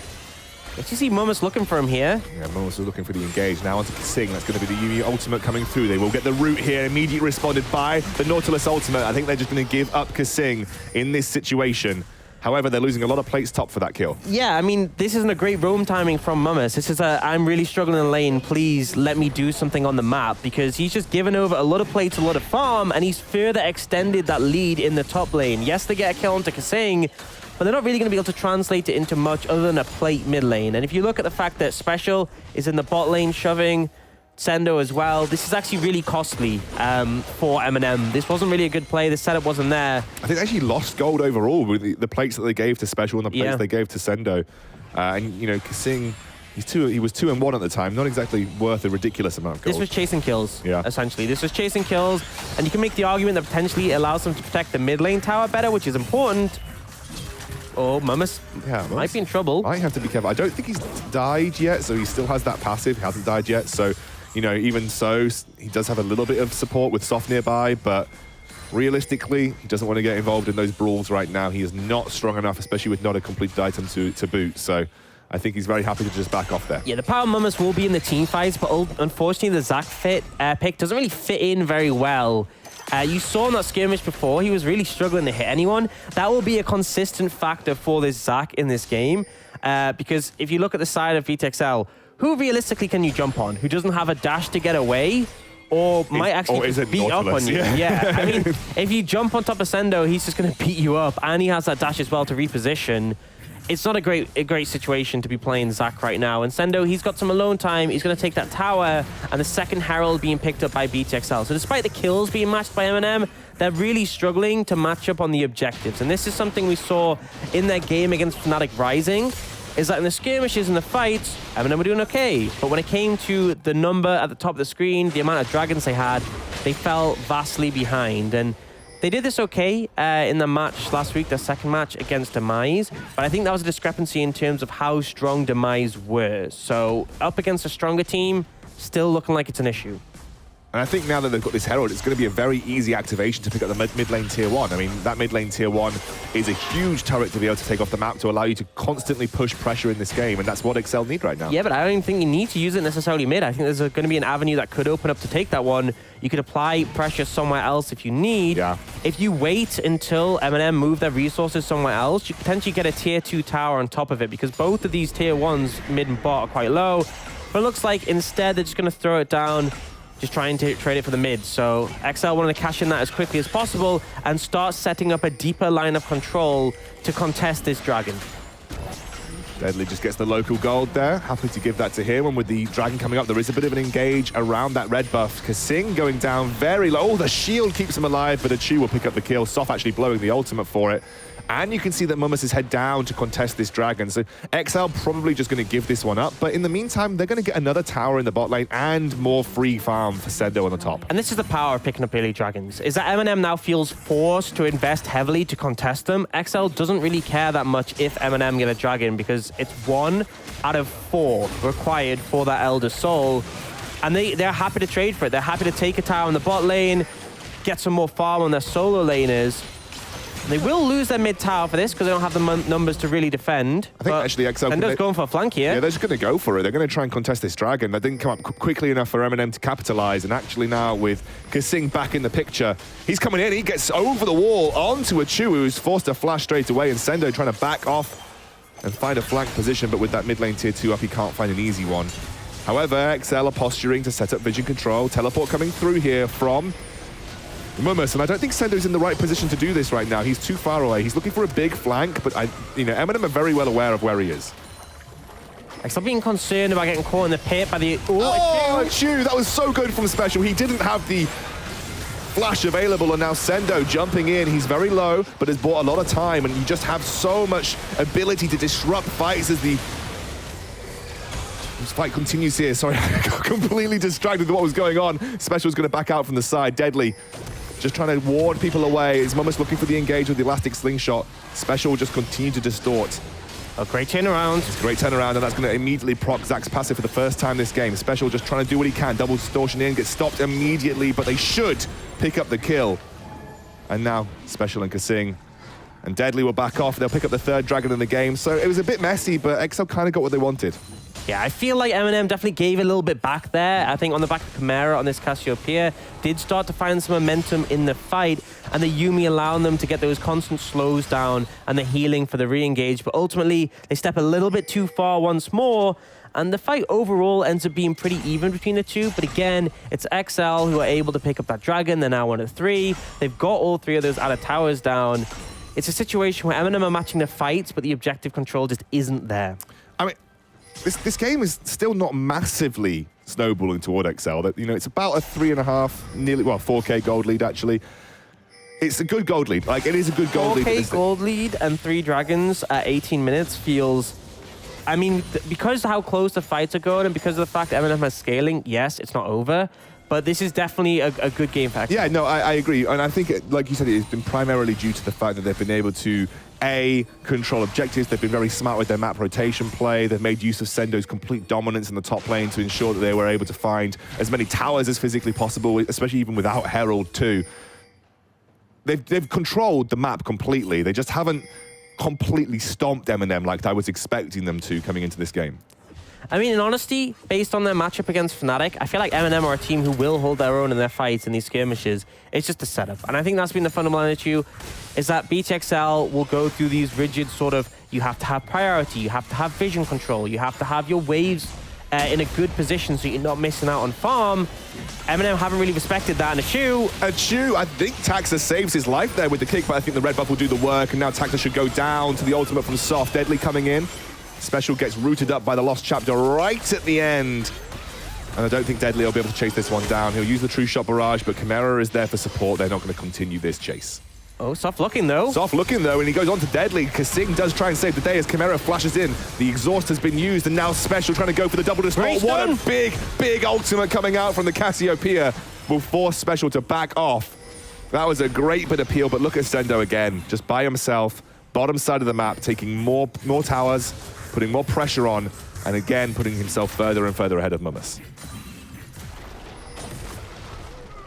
[SPEAKER 2] Let's see Mummus looking for him here.
[SPEAKER 1] Yeah, Mummus is looking for the engage. Now onto Kasing. That's going to be the Yuumi ultimate coming through. They will get the root here. Immediately responded by the Nautilus ultimate. I think they're just going to give up Kasing in this situation. However, they're losing a lot of plates top for that kill.
[SPEAKER 2] Yeah, I mean, this isn't a great roam timing from Mummus. This is a, I'm really struggling in the lane. Please let me do something on the map, because he's just given over a lot of plates, a lot of farm, and he's further extended that lead in the top lane. Yes, they get a kill onto Kasing, but they're not really going to be able to translate it into much other than a plate mid lane. And if you look at the fact that Special is in the bot lane shoving Sendo as well, this is actually really costly for MnM. This wasn't really a good play. The setup wasn't there.
[SPEAKER 1] I think they actually lost gold overall with the plates that they gave to Special and the plates they gave to Sendo. And, you know, Kasing, he was 2-1 at the time. Not exactly worth a ridiculous amount of gold.
[SPEAKER 2] This was chasing kills, essentially. This was chasing kills, and you can make the argument that potentially it allows them to protect the mid lane tower better, which is important. Oh, Mummus might be in trouble.
[SPEAKER 1] Might have to be careful. I don't think he's died yet, so he still has that passive. He hasn't died yet, so, you know, even so, he does have a little bit of support with Soft nearby, but realistically, he doesn't want to get involved in those brawls right now. He is not strong enough, especially with not a completed item to boot, so I think he's very happy to just back off there.
[SPEAKER 2] Yeah, the power Mummus will be in the team fights, but unfortunately, the Zac pick doesn't really fit in very well. You saw in that skirmish before, he was really struggling to hit anyone. That will be a consistent factor for this Zac in this game, because if you look at the side of VTXL, who realistically can you jump on? Who doesn't have a dash to get away? Or might actually just beat up on you. Yeah, I mean, if you jump on top of Sendo, he's just going to beat you up, and he has that dash as well to reposition. It's not a great situation to be playing Zac right now. And Sendo, he's got some alone time. He's going to take that tower, and the second Herald being picked up by BTXL. So despite the kills being matched by MnM, they're really struggling to match up on the objectives. And this is something we saw in their game against Fnatic Rising, is that in the skirmishes and the fights, MnM were doing okay. But when it came to the number at the top of the screen, the amount of dragons they had, they fell vastly behind. And They did this okay in the match last week, their second match against Demise, but I think that was a discrepancy in terms of how strong Demise were. So up against a stronger team, still looking like it's an issue.
[SPEAKER 1] And I think now that they've got this Herald, it's going to be a very easy activation to pick up the mid lane tier 1. I mean, that mid lane tier 1 is a huge turret to be able to take off the map to allow you to constantly push pressure in this game, and that's what XL need right now.
[SPEAKER 2] Yeah, but I don't even think you need to use it necessarily mid. I think there's going to be an avenue that could open up to take that one. You could apply pressure somewhere else if you need.
[SPEAKER 1] Yeah.
[SPEAKER 2] If you wait until MnM move their resources somewhere else, you potentially get a tier 2 tower on top of it, because both of these tier 1s, mid and bot, are quite low. But it looks like instead they're just going to throw it down, just trying to trade it for the mid. So XL wanted to cash in that as quickly as possible and start setting up a deeper line of control to contest this dragon.
[SPEAKER 1] Deadly just gets the local gold there. Happy to give that to him. And with the dragon coming up, there is a bit of an engage around that red buff. Kasing going down very low. Oh, the shield keeps him alive, but Achu will pick up the kill. Soft actually blowing the ultimate for it. And you can see that Mummus is head down to contest this dragon. So XL probably just going to give this one up. But in the meantime, they're going to get another tower in the bot lane and more free farm for Sendo on the top.
[SPEAKER 2] And this is the power of picking up early dragons, is that MnM now feels forced to invest heavily to contest them. XL doesn't really care that much if MnM get a dragon, because it's 1 out of 4 required for that Elder Soul. And they're happy to trade for it. They're happy to take a tower in the bot lane, get some more farm on their solo laners. They will lose their mid tower for this because they don't have the numbers to really defend.
[SPEAKER 1] I think actually XL...
[SPEAKER 2] Sendo's going for a flank here.
[SPEAKER 1] Yeah, they're just going to go for it. They're going to try and contest this dragon. That didn't come up quickly enough for MnM to capitalize. And actually now with Kasing back in the picture, he's coming in. He gets over the wall onto Achu, who's forced to flash straight away. And Sendo trying to back off and find a flank position. But with that mid lane tier 2 up, he can't find an easy one. However, XL are posturing to set up vision control. Teleport coming through here from Mummus, and I don't think Sendo's in the right position to do this right now. He's too far away. He's looking for a big flank, but MnM are very well aware of where he is.
[SPEAKER 2] I'm being concerned about getting caught in the pit by the...
[SPEAKER 1] Oh, Achu! That was so good from Special. He didn't have the flash available, and now Sendo jumping in. He's very low, but has bought a lot of time, and you just have so much ability to disrupt fights as the... This fight continues here. Sorry, I got completely distracted with what was going on. Special's going to back out from the side. Deadly just trying to ward people away. His Mummus looking for the engage with the elastic slingshot. Special will just continue to distort.
[SPEAKER 2] A great turnaround.
[SPEAKER 1] It's a great turnaround, and that's going to immediately proc Zach's passive for the first time this game. Special just trying to do what he can. Double distortion in, gets stopped immediately, but they should pick up the kill. And now Special and Kasing and Deadly will back off. They'll pick up the third dragon in the game. So it was a bit messy, but XL kind of got what they wanted.
[SPEAKER 2] Yeah, I feel like MnM definitely gave a little bit back there. I think on the back of Chimera on this Cassiopeia did start to find some momentum in the fight, and the Yuumi allowing them to get those constant slows down and the healing for the re-engage. But ultimately, they step a little bit too far once more, and the fight overall ends up being pretty even between the two. But again, it's XL who are able to pick up that dragon. They're now 1 of 3. They've got all 3 of those outer towers down. It's a situation where MnM are matching the fights, but the objective control just isn't there.
[SPEAKER 1] I mean, this game is still not massively snowballing toward XL. That, it's about a 3.5, nearly 4K gold lead actually. It's a good gold lead. Like, it is a good gold lead.
[SPEAKER 2] 4K gold lead and 3 dragons at 18 minutes feels. I mean, because of how close the fights are going and because of the fact that MnM is scaling, yes, it's not over. But this is definitely a good game for XL.
[SPEAKER 1] Yeah, no, I agree. And I think, like you said, it's been primarily due to the fact that they've been able to control objectives. They've been very smart with their map rotation play. They've made use of Sendo's complete dominance in the top lane to ensure that they were able to find as many towers as physically possible, especially even without Herald too. They've controlled the map completely. They just haven't completely stomped MnM like I was expecting them to coming into this game.
[SPEAKER 2] I mean, in honesty, based on their matchup against Fnatic, I feel like MnM are a team who will hold their own in their fights in these skirmishes. It's just a setup. And I think that's been the fundamental issue, is that BTXL will go through these rigid sort of, you have to have priority, you have to have vision control, you have to have your waves in a good position so you're not missing out on farm. MnM haven't really respected that. And Achu,
[SPEAKER 1] I think Taxa saves his life there with the kick, but I think the red buff will do the work, and now Taxa should go down to the ultimate from Soft. Deadly coming in. Special gets rooted up by the Lost Chapter right at the end. And I don't think Deadly will be able to chase this one down. He'll use the True Shot Barrage, but Chimera is there for support. They're not going to continue this chase.
[SPEAKER 2] Oh, soft looking though.
[SPEAKER 1] Soft looking though, and he goes on to Deadly. Kasing does try and save the day as Chimera flashes in. The exhaust has been used, and now Special trying to go for the double destroy. What a big ultimate coming out from the Cassiopeia will force Special to back off. That was a great bit of peel, but look at Sendo again, just by himself, bottom side of the map, taking more towers, putting more pressure on, and again, putting himself further and further ahead of Mummus.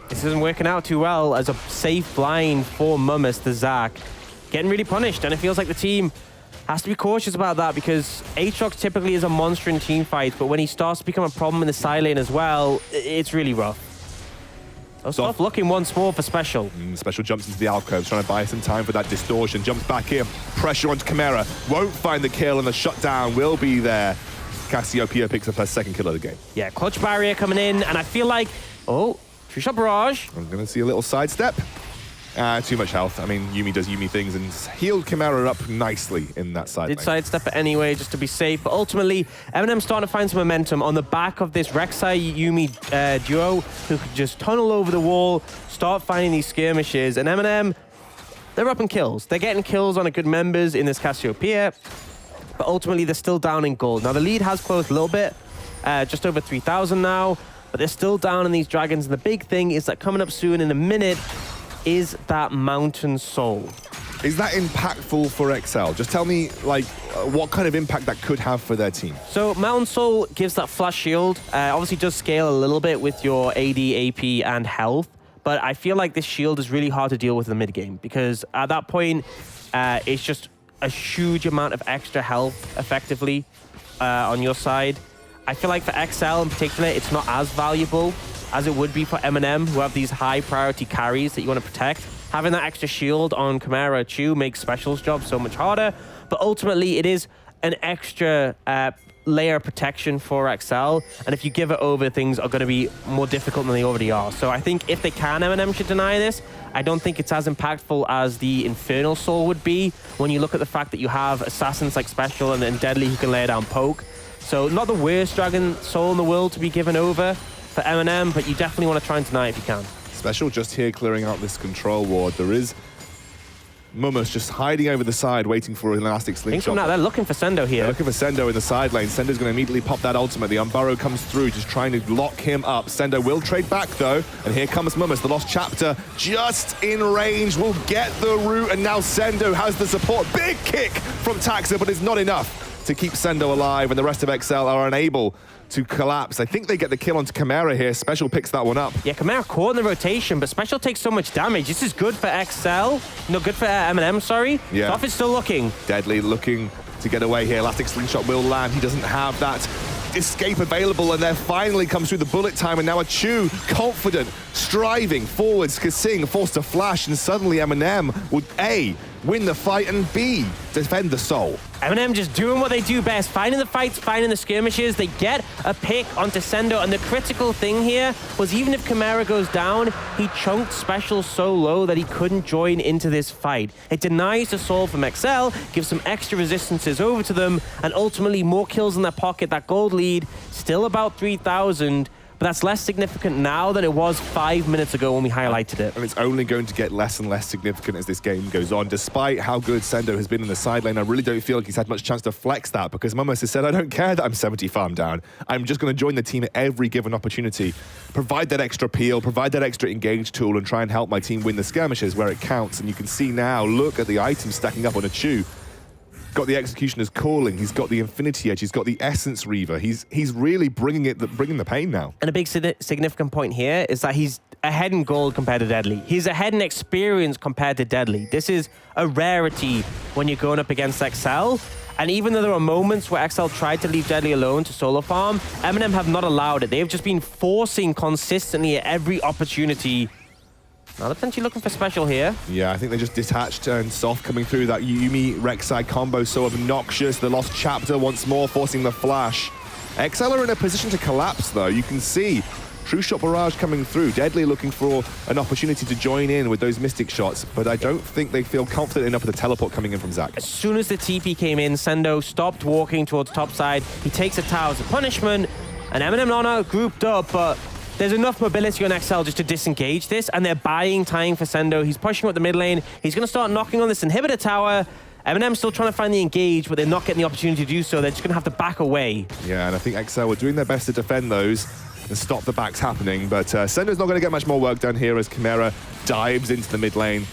[SPEAKER 2] This isn't working out too well as a safe blind for Mummus, the Zac. Getting really punished, and it feels like the team has to be cautious about that because Aatrox typically is a monster in team fights, but when he starts to become a problem in the side lane as well, it's really rough. Oh, Soft looking once more for Special.
[SPEAKER 1] Special jumps into the alcove, trying to buy some time for that distortion. Jumps back in, pressure onto Chimera. Won't find the kill, and the shutdown will be there. Cassiopeia picks up her second kill of the game.
[SPEAKER 2] Yeah, clutch barrier coming in, and I feel like, oh, True Shot Barrage.
[SPEAKER 1] I'm going to see a little sidestep. Too much health. I mean, Yuumi does Yuumi things and healed Chimera up nicely in that side lane.
[SPEAKER 2] Did sidestep it anyway, just to be safe. But ultimately, MnM starting to find some momentum on the back of this Rek'Sai Yuumi duo who could just tunnel over the wall, start finding these skirmishes. And MnM, they're up in kills. They're getting kills on a good members in this Cassiopeia. But ultimately, they're still down in gold. Now, the lead has closed a little bit, just over 3,000 now. But they're still down in these dragons. And the big thing is that coming up soon in a minute is that Mountain Soul.
[SPEAKER 1] Is that impactful for XL? Just tell me, like, what kind of impact that could have for their team.
[SPEAKER 2] So Mountain Soul gives that flash shield. Obviously does scale a little bit with your AD, AP, and health. But I feel like this shield is really hard to deal with in the mid game because at that point, it's just a huge amount of extra health effectively on your side. I feel like for XL in particular, it's not as valuable as it would be for MnM, who have these high priority carries that you want to protect. Having that extra shield on Chimera Chu makes Special's job so much harder, but ultimately it is an extra layer of protection for XL, and if you give it over, things are going to be more difficult than they already are. So I think if they can, MnM should deny this. I don't think it's as impactful as the Infernal Soul would be when you look at the fact that you have assassins like Special and then Deadly who can lay down poke. So not the worst Dragon Soul in the world to be given over for MnM, but you definitely want to try and deny it if you can.
[SPEAKER 1] Special just here clearing out this control ward. There is Mummus just hiding over the side, waiting for an elastic slingshot.
[SPEAKER 2] Now they're looking for Sendo here.
[SPEAKER 1] They're looking for Sendo in the side lane. Sendo's going to immediately pop that ultimate. The Unburrow comes through, just trying to lock him up. Sendo will trade back though, and here comes Mummus. The Lost Chapter just in range, will get the root, and now Sendo has the support. Big kick from Taxa, but it's not enough to keep Sendo alive, and the rest of XL are unable to collapse. I think they get the kill onto Chimera here. Special picks that one up.
[SPEAKER 2] Yeah, Chimera caught in the rotation, but Special takes so much damage. This is good for XL. No, good for MnM, sorry.
[SPEAKER 1] Yeah.
[SPEAKER 2] Soft is still looking.
[SPEAKER 1] Deadly looking to get away here. Elastic Slingshot will land. He doesn't have that escape available, and there finally comes through the bullet time, and now a Chu, confident, striving forwards, Kasing forced to flash, and suddenly MnM would A, win the fight, and B, defend the soul.
[SPEAKER 2] MnM just doing what they do best, finding the fights, finding the skirmishes. They get a pick onto Sendo, and the critical thing here was even if Chimera goes down, he chunked Special so low that he couldn't join into this fight. It denies the soul from XL, gives some extra resistances over to them, and ultimately more kills in their pocket. That gold lead, still about 3,000, but that's less significant now than it was 5 minutes ago when we highlighted it.
[SPEAKER 1] And it's only going to get less and less significant as this game goes on. Despite how good Sendo has been in the side lane, I really don't feel like he's had much chance to flex that, because Mummus has said, I don't care that I'm 70 farm down. I'm just going to join the team at every given opportunity. Provide that extra peel, provide that extra engage tool, and try and help my team win the skirmishes where it counts. And you can see now, look at the items stacking up on a Chu. Got the Executioner's Calling, he's got the Infinity Edge, he's got the Essence Reaver. He's really bringing the pain now.
[SPEAKER 2] And a big significant point here is that he's ahead in gold compared to Deadly. He's ahead in experience compared to Deadly. This is a rarity when you're going up against XL. And even though there are moments where XL tried to leave Deadly alone to solo farm, MnM have not allowed it. They've just been forcing consistently at every opportunity. Now they're potentially looking for Special here.
[SPEAKER 1] Yeah, I think they just detached and Soft coming through. That Yuumi Rek'Sai combo so obnoxious. The Lost Chapter once more forcing the flash. XL are in a position to collapse though. You can see True Shot Barrage coming through. Deadly looking for an opportunity to join in with those Mystic shots, but I don't think they feel confident enough with the teleport coming in from Zac.
[SPEAKER 2] As soon as the TP came in, Sendo stopped walking towards top side. He takes a tower as a punishment, and MnM are grouped up, but there's enough mobility on XL just to disengage this, and they're buying time for Sendo. He's pushing up the mid lane. He's going to start knocking on this inhibitor tower. MnM still trying to find the engage, but they're not getting the opportunity to do so. They're just going to have to back away.
[SPEAKER 1] Yeah, and I think XL were doing their best to defend those. and stop the backs happening. But Sendo's not going to get much more work done here as Chimera dives into the mid lane.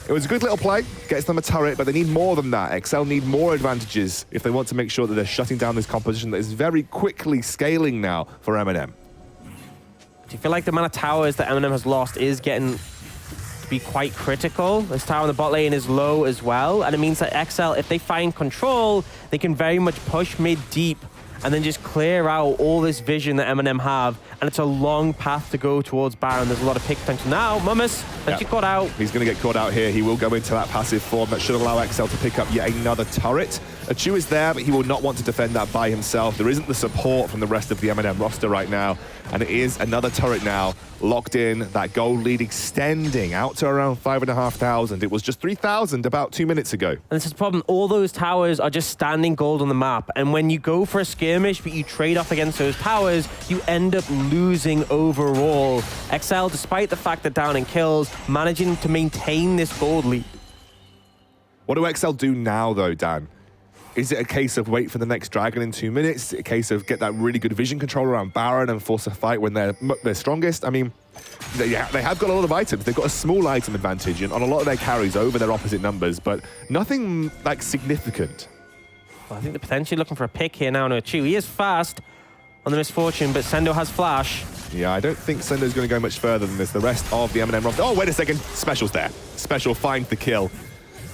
[SPEAKER 1] It was a good little play, gets them a turret, but they need more than that. XL need more advantages if they want to make sure that they're shutting down this composition that is very quickly scaling now for MnM.
[SPEAKER 2] Do you feel like the amount of towers that MnM has lost is getting to be quite critical? This tower in the bot lane is low as well, and it means that XL, if they find control, they can very much push mid deep and then just clear out all this vision that MnM have, and it's a long path to go towards Baron. There's a lot of pick potential now. Mummus, you caught out.
[SPEAKER 1] He's going to get caught out here. He will go into that passive form. That should allow XL to pick up yet another turret. Achu is there, but he will not want to defend that by himself. There isn't the support from the rest of the MnM roster right now, and it is another turret now locked in. That gold lead extending out to around 5,500. It was just 3,000 about 2 minutes ago. And
[SPEAKER 2] this is the problem. All those towers are just standing gold on the map, and when you go for a skirmish, but you trade off against those towers, you end up losing overall. XL, despite the fact that down in kills, managing to maintain this gold lead.
[SPEAKER 1] What do XL do now, though, Dan? Is it a case of wait for the next dragon in 2 minutes? Is it a case of get that really good vision control around Baron and force a fight when they're strongest? I mean, they have got a lot of items. They've got a small item advantage on a lot of their carries over their opposite numbers, but nothing like significant.
[SPEAKER 2] Well, I think they're potentially looking for a pick here now. No, Achu. He is fast on the misfortune, but Sendo has flash.
[SPEAKER 1] Yeah, I don't think Sendo's going to go much further than this. The rest of the MnM roster. Oh, wait a second. Special's there. Special finds the kill.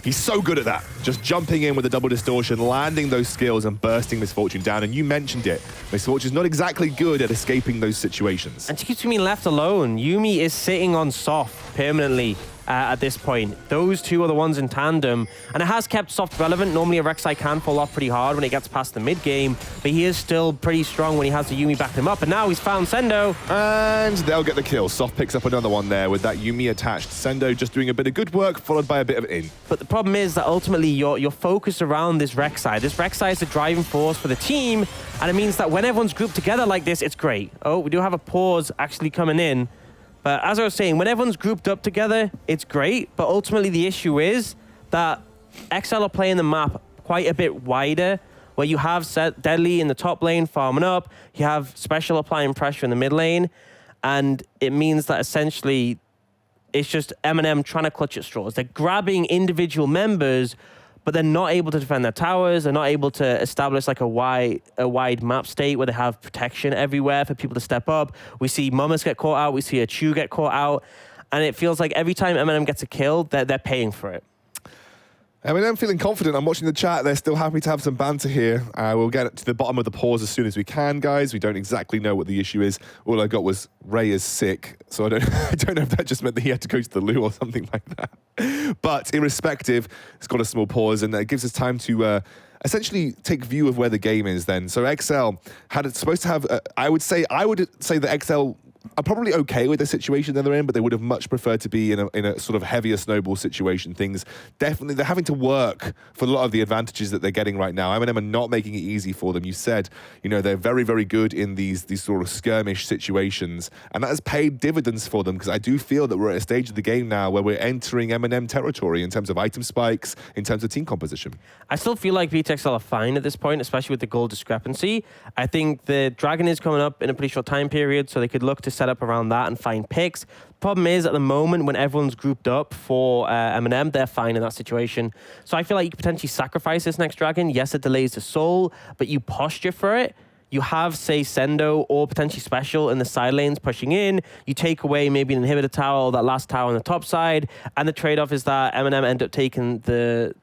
[SPEAKER 1] He's so good at that. Just jumping in with a double distortion, landing those skills and bursting Misfortune down. And you mentioned it. Misfortune's not exactly good at escaping those situations.
[SPEAKER 2] And she keeps being left alone. Yuumi is sitting on soft permanently at this point. Those two are the ones in tandem. And it has kept soft relevant. Normally a Rek'Sai can fall off pretty hard when it gets past the mid game, but he is still pretty strong when he has the Yuumi back him up. And now he's found Sendo.
[SPEAKER 1] And they'll get the kill. Soft picks up another one there with that Yuumi attached. Sendo just doing a bit of good work, followed by a bit of in.
[SPEAKER 2] But the problem is that ultimately you're focused around this Rek'Sai. This Rek'Sai is the driving force for the team, and it means that when everyone's grouped together like this, it's great. Oh, we do have a pause actually coming in. But as I was saying, when everyone's grouped up together, it's great. But ultimately, the issue is that XL are playing the map quite a bit wider, where you have Deadly in the top lane farming up, you have Special applying pressure in the mid lane, and it means that essentially it's just MnM trying to clutch at straws. They're grabbing individual members, but they're not able to defend their towers. They're not able to establish like a wide map state where they have protection everywhere for people to step up. We see Mummus get caught out. We see Achu get caught out. And it feels like every time MnM gets a kill, they're paying for it.
[SPEAKER 1] MnM feeling confident. I'm watching the chat. They're still happy to have some banter here. We'll get to the bottom of the pause as soon as we can, guys. We don't exactly know what the issue is. All I got was Ray is sick, so I don't know if that just meant that he had to go to the loo or something like that. But irrespective, it's got a small pause, and it gives us time to essentially take view of where the game is then. So XL supposed to have, I would say that XL are probably okay with the situation that they're in, but they would have much preferred to be in a sort of heavier snowball situation. Things definitely, they're having to work for a lot of the advantages that they're getting right now. MnM are not making it easy for them. You said, they're very, very good in these sort of skirmish situations, and that has paid dividends for them, because I do feel that we're at a stage of the game now where we're entering MnM territory in terms of item spikes, in terms of team composition.
[SPEAKER 2] I still feel like VTXL are fine at this point, especially with the goal discrepancy. I think the Dragon is coming up in a pretty short time period, so they could look to set up around that and find picks. Problem is, at the moment, when everyone's grouped up for MnM, they're fine in that situation. So I feel like you could potentially sacrifice this next Dragon. Yes, it delays the soul, but you posture for it. You have, say, Sendo or potentially Special in the side lanes pushing in. You take away maybe an inhibitor tower or that last tower on the top side, and the trade-off is that MnM end up taking the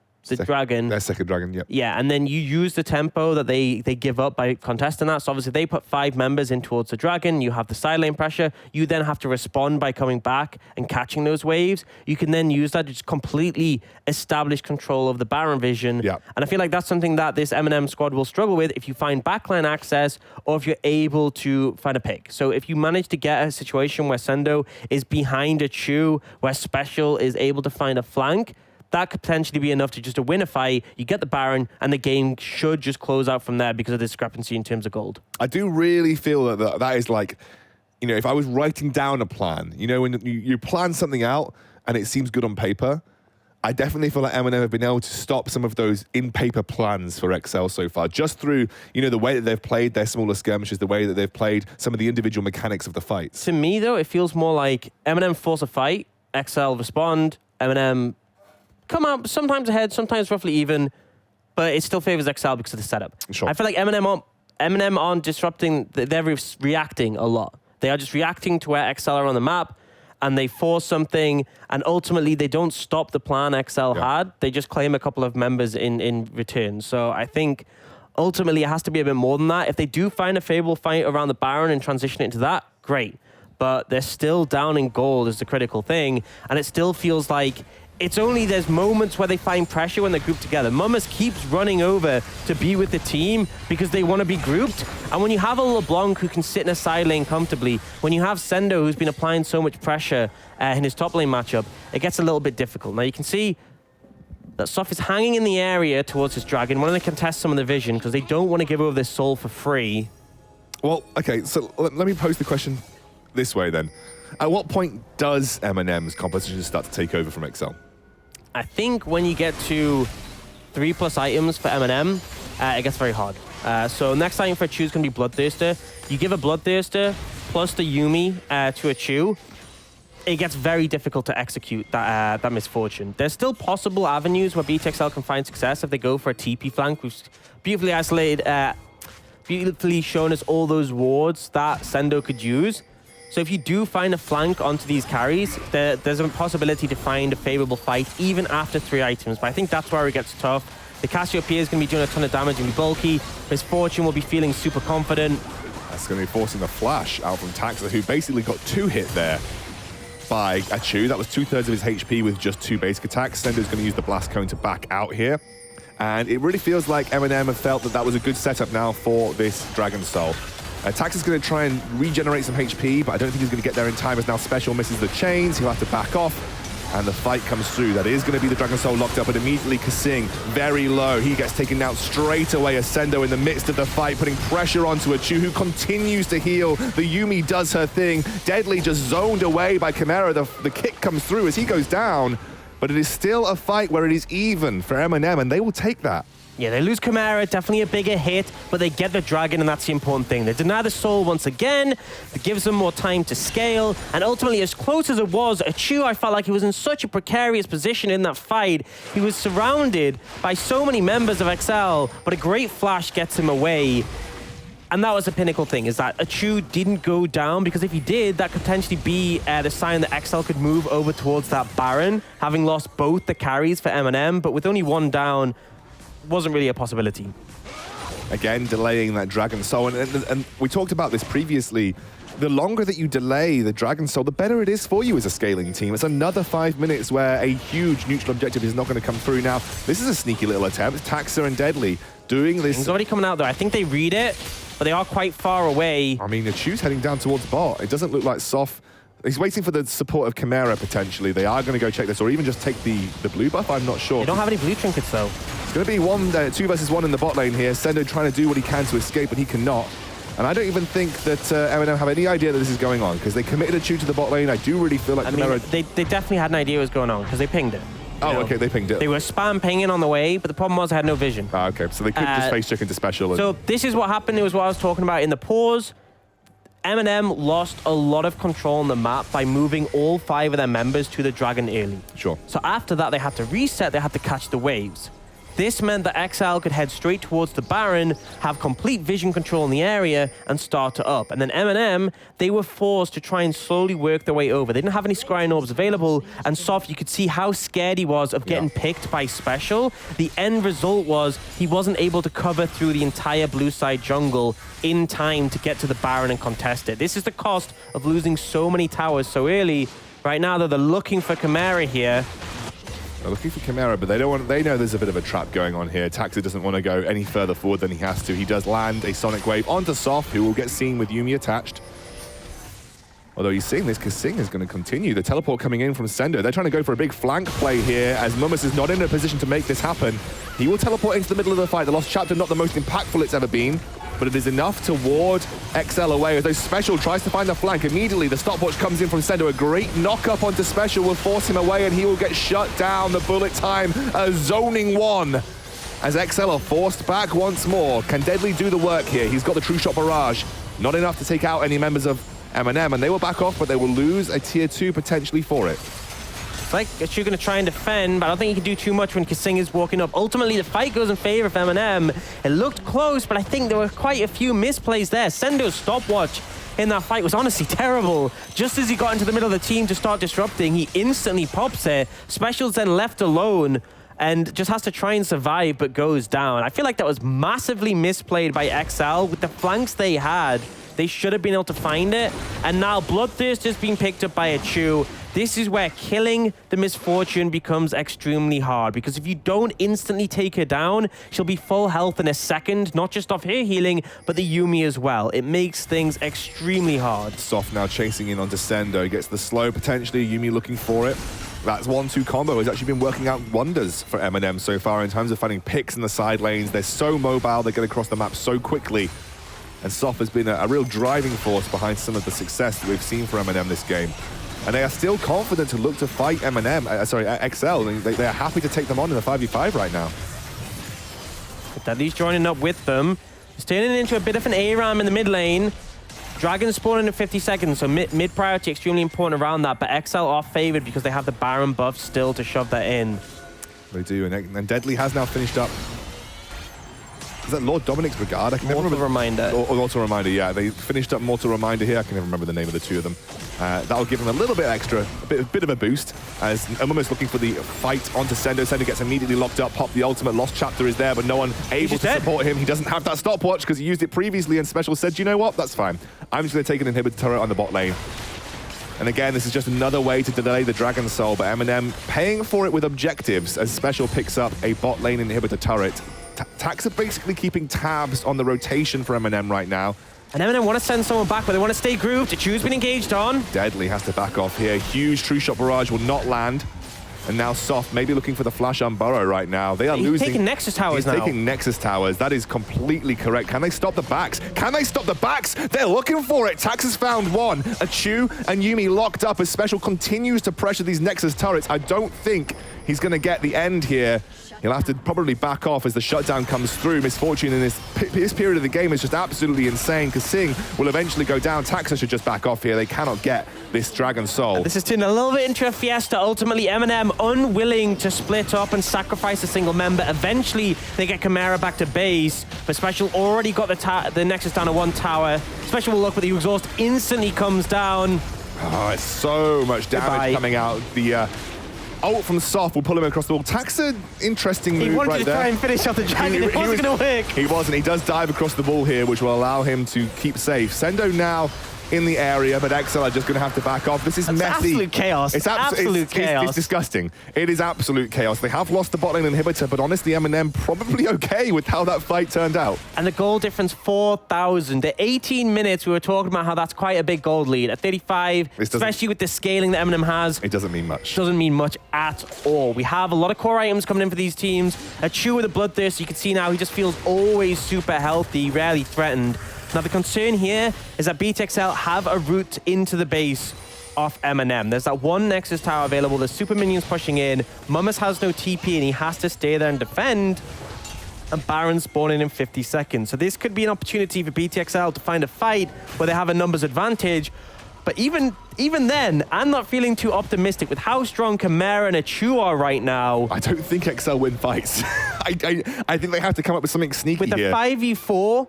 [SPEAKER 2] Dragon.
[SPEAKER 1] Their second Dragon, yep.
[SPEAKER 2] Yeah, and then you use the tempo that they give up by contesting that. So obviously they put 5 members in towards the Dragon. You have the side lane pressure. You then have to respond by coming back and catching those waves. You can then use that to just completely establish control of the Baron vision.
[SPEAKER 1] Yep.
[SPEAKER 2] And I feel like that's something that this MnM squad will struggle with if you find backline access or if you're able to find a pick. So if you manage to get a situation where Sendo is behind a Chu, where Special is able to find a flank, that could potentially be enough to just to win a fight. You get the Baron, and the game should just close out from there because of the discrepancy in terms of gold.
[SPEAKER 1] I do really feel that is like, if I was writing down a plan, when you plan something out and it seems good on paper, I definitely feel like MnM have been able to stop some of those in-paper plans for XL so far, just through, the way that they've played their smaller skirmishes, the way that they've played some of the individual mechanics of the fights.
[SPEAKER 2] To me, though, it feels more like MnM force a fight, XL respond, MnM come out sometimes ahead, sometimes roughly even, but it still favors XL because of the setup.
[SPEAKER 1] Sure.
[SPEAKER 2] I feel like MnM aren't disrupting, they're reacting a lot. They are just reacting to where XL are on the map, and they force something, and ultimately they don't stop the plan XL had. They just claim a couple of members in return. So I think ultimately it has to be a bit more than that. If they do find a favorable fight around the Baron and transition it into that, great. But they're still down in gold is the critical thing, and it still feels like there's moments where they find pressure when they're grouped together. Mummas keeps running over to be with the team because they want to be grouped. And when you have a LeBlanc who can sit in a side lane comfortably, when you have Sendo who's been applying so much pressure in his top lane matchup, it gets a little bit difficult. Now you can see that Sof is hanging in the area towards his dragon, wanting to contest some of the vision because they don't want to give over this soul for free.
[SPEAKER 1] Well, okay, so let me pose the question this way then. At what point does MnM's composition start to take over from XL?
[SPEAKER 2] I think when you get to 3+ items for MnM, it gets very hard. So next item for a Chu is going to be Bloodthirster. You give a Bloodthirster plus the Yuumi to a Chu, it gets very difficult to execute that misfortune. There's still possible avenues where BTXL can find success if they go for a TP flank. We've beautifully isolated, beautifully shown us all those wards that Sendo could use. So if you do find a flank onto these carries, there's a possibility to find a favorable fight even after 3 items. But I think that's where it gets tough. The Cassiopeia is going to be doing a ton of damage and be bulky. Misfortune will be feeling super confident.
[SPEAKER 1] That's going to be forcing a flash out from Taxa, who basically got 2 hit there by a Chu. That was 2/3 of his HP with just 2 basic attacks. Sendo's going to use the Blast Cone to back out here. And it really feels like MnM have felt that was a good setup now for this Dragon Soul. Tax is going to try and regenerate some HP, but I don't think he's going to get there in time as now Special misses the chains. He'll have to back off, and the fight comes through. That is going to be the Dragon Soul locked up, but immediately Kasing very low. He gets taken out straight away as Sendo in the midst of the fight, putting pressure onto a Chu who continues to heal. The Yuumi does her thing. Deadly just zoned away by Chimera. The kick comes through as he goes down, but it is still a fight where it is even for MnM, and they will take that.
[SPEAKER 2] Yeah, they lose Chimera, definitely a bigger hit, but they get the dragon, and that's the important thing. They deny the soul once again. It gives them more time to scale, and ultimately, as close as it was, a Chu, I felt like he was in such a precarious position in that fight. He was surrounded by so many members of XL, but a great flash gets him away. And that was the pinnacle thing, is that a Chu didn't go down, because if he did, that could potentially be the sign that XL could move over towards that Baron, having lost both the carries for MnM, but with only 1 down, wasn't really a possibility.
[SPEAKER 1] Again, delaying that Dragon Soul. And we talked about this previously. The longer that you delay the Dragon Soul, the better it is for you as a scaling team. It's another 5 minutes where a huge neutral objective is not going to come through. Now, this is a sneaky little attempt. Taxa and Deadly doing this.
[SPEAKER 2] He's already coming out, though. I think they read it, but they are quite far away.
[SPEAKER 1] I mean, the Chu's heading down towards bot. It doesn't look like Sof. He's waiting for the support of Chimera, potentially. They are going to go check this, or even just take the blue buff. I'm not sure.
[SPEAKER 2] They don't have any blue trinkets, though.
[SPEAKER 1] It's going to be 2 versus 1 in the bot lane here. Sendo trying to do what he can to escape, but he cannot. And I don't even think that MnM have any idea that this is going on, because they committed a Chu to the bot lane. I do really feel like Chimera...
[SPEAKER 2] they definitely had an idea what was going on, because they pinged it.
[SPEAKER 1] Oh, okay, they pinged it.
[SPEAKER 2] They were spam pinging on the way, but the problem was I had no vision.
[SPEAKER 1] Ah, okay, so they could just face check into Special.
[SPEAKER 2] So this is what happened. It was what I was talking about in the pause. MnM lost a lot of control on the map by moving all 5 of their members to the Dragon early.
[SPEAKER 1] Sure.
[SPEAKER 2] So after that, they had to reset, they had to catch the waves. This meant that XL could head straight towards the Baron, have complete vision control in the area, and start to up. And then MnM, they were forced to try and slowly work their way over. They didn't have any scrying orbs available, and Sof, you could see how scared he was of getting picked by Special. The end result was he wasn't able to cover through the entire blue side jungle in time to get to the Baron and contest it. This is the cost of losing so many towers so early. Right now, though, they're looking for Chimera here.
[SPEAKER 1] They're looking for Chimera, but they don't want. They know there's a bit of a trap going on here. Taxa doesn't want to go any further forward than he has to. He does land a Sonic Wave onto Sof, who will get seen with Yuumi attached. Although he's seeing this, Kasing is going to continue. The teleport coming in from Sendo. They're trying to go for a big flank play here, as Mummas is not in a position to make this happen. He will teleport into the middle of the fight. The Lost Chapter, not the most impactful it's ever been. but it is enough to ward XL away as though Special tries to find the flank. Immediately, the stopwatch comes in from Sendo. A great knock-up onto Special will force him away, and he will get shut down. The bullet time, a zoning one. As XL are forced back once more. Can Deadly do the work here? He's got the True Shot Barrage. Not enough to take out any members of MnM, and they will back off, but they will lose a tier 2 potentially for it.
[SPEAKER 2] Like, you're going to try and defend, but I don't think he can do too much when Kasing is walking up. Ultimately, the fight goes in favor of MnM. It looked close, but I think there were quite a few misplays there. Sendo's stopwatch in that fight was honestly terrible. Just as he got into the middle of the team to start disrupting, he instantly pops it. Special's then left alone and just has to try and survive, but goes down. I feel like that was massively misplayed by XL. With the flanks they had, they should have been able to find it. And now Bloodthirst is being picked up by a Chew. This is where killing the Misfortune becomes extremely hard, because if you don't instantly take her down, she'll be full health in a second, not just off her healing, but the Yuumi as well. It makes things extremely hard.
[SPEAKER 1] Soft now chasing in on Descendo, gets the slow, potentially Yuumi looking for it. That 1-2 combo has actually been working out wonders for MnM so far in terms of finding picks in the side lanes. They're so mobile, they get across the map so quickly. And Soft has been a real driving force behind some of the success that we've seen for MnM this game. And they are still confident to look to fight XL. They are happy to take them on in the 5v5 right now.
[SPEAKER 2] But Deadly's joining up with them. It's turning into a bit of an ARAM in the mid lane. Dragon spawning in 50 seconds, so mid priority extremely important around that, but XL are favored because they have the Baron buff still to shove that in.
[SPEAKER 1] They do, and Deadly has now finished up. Is that Lord Dominic's Brigade? I can never remember.
[SPEAKER 2] Reminder.
[SPEAKER 1] Mortal Reminder, yeah. They finished up Mortal Reminder here. I can never remember the name of the two of them. That'll give them a little bit extra, a bit of a boost, as almost looking for the fight onto Sendo. Sendo gets immediately locked up. Pop the ultimate. Lost Chapter is there, but no one able to support him. He doesn't have that stopwatch because he used it previously, and Special said, you know what? That's fine. I'm just going to take an inhibitor turret on the bot lane. And again, this is just another way to delay the Dragon Soul, but MnM paying for it with objectives as Special picks up a bot lane inhibitor turret. Tax are basically keeping tabs on the rotation for MnM right now.
[SPEAKER 2] And MnM want to send someone back, but they want to stay grouped. Chew's been engaged on.
[SPEAKER 1] Deadly has to back off here. Huge True Shot Barrage will not land. And now Soft maybe looking for the flash on Burrow right now. They are losing.
[SPEAKER 2] He's taking Nexus Towers now.
[SPEAKER 1] He's taking Nexus Towers. That is completely correct. Can they stop the backs? Can they stop the backs? They're looking for it. Tax has found one. A Chew and Yuumi locked up as Special continues to pressure these Nexus turrets. I don't think he's going to get the end here. He'll have to probably back off as the shutdown comes through. Misfortune in this period of the game is just absolutely insane. Kasing will eventually go down. Taxa should just back off here. They cannot get this Dragon Soul.
[SPEAKER 2] This is turning a little bit into a fiesta. Ultimately, MnM unwilling to split up and sacrifice a single member. Eventually, they get Chimera back to base, but Special already got the Nexus down to one tower. Special will look, but the exhaust instantly comes down.
[SPEAKER 1] Oh, it's so much damage coming out. The ult from Soft will pull him across the wall. Taxa, interesting move right there.
[SPEAKER 2] He wanted to try and finish off the Dragon. It wasn't going to work.
[SPEAKER 1] He wasn't. He does dive across the wall here, which will allow him to keep safe. Sendo now in the area, but XL are just going to have to back off. This is messy.
[SPEAKER 2] Absolute chaos.
[SPEAKER 1] It's
[SPEAKER 2] absolute chaos.
[SPEAKER 1] It's disgusting. It is absolute chaos. They have lost the bot lane inhibitor, but honestly, MnM probably okay with how that fight turned out.
[SPEAKER 2] And the goal difference, 4,000. At 18 minutes, we were talking about how that's quite a big gold lead. At 35, especially with the scaling that MnM has,
[SPEAKER 1] it doesn't mean much.
[SPEAKER 2] Doesn't mean much at all. We have a lot of core items coming in for these teams. A Chew with a Bloodthirst, you can see now he just feels always super healthy, rarely threatened. Now, the concern here is that BTXL have a route into the base of MnM. There's that one Nexus Tower available. There's super minions pushing in. Mummus has no TP, and he has to stay there and defend. And Baron spawning in 50 seconds. So this could be an opportunity for BTXL to find a fight where they have a numbers advantage. But even then, I'm not feeling too optimistic with how strong Chimera and a Chew are right now.
[SPEAKER 1] I don't think XL win fights. I think they have to come up with something sneaky
[SPEAKER 2] here. With the 5v4,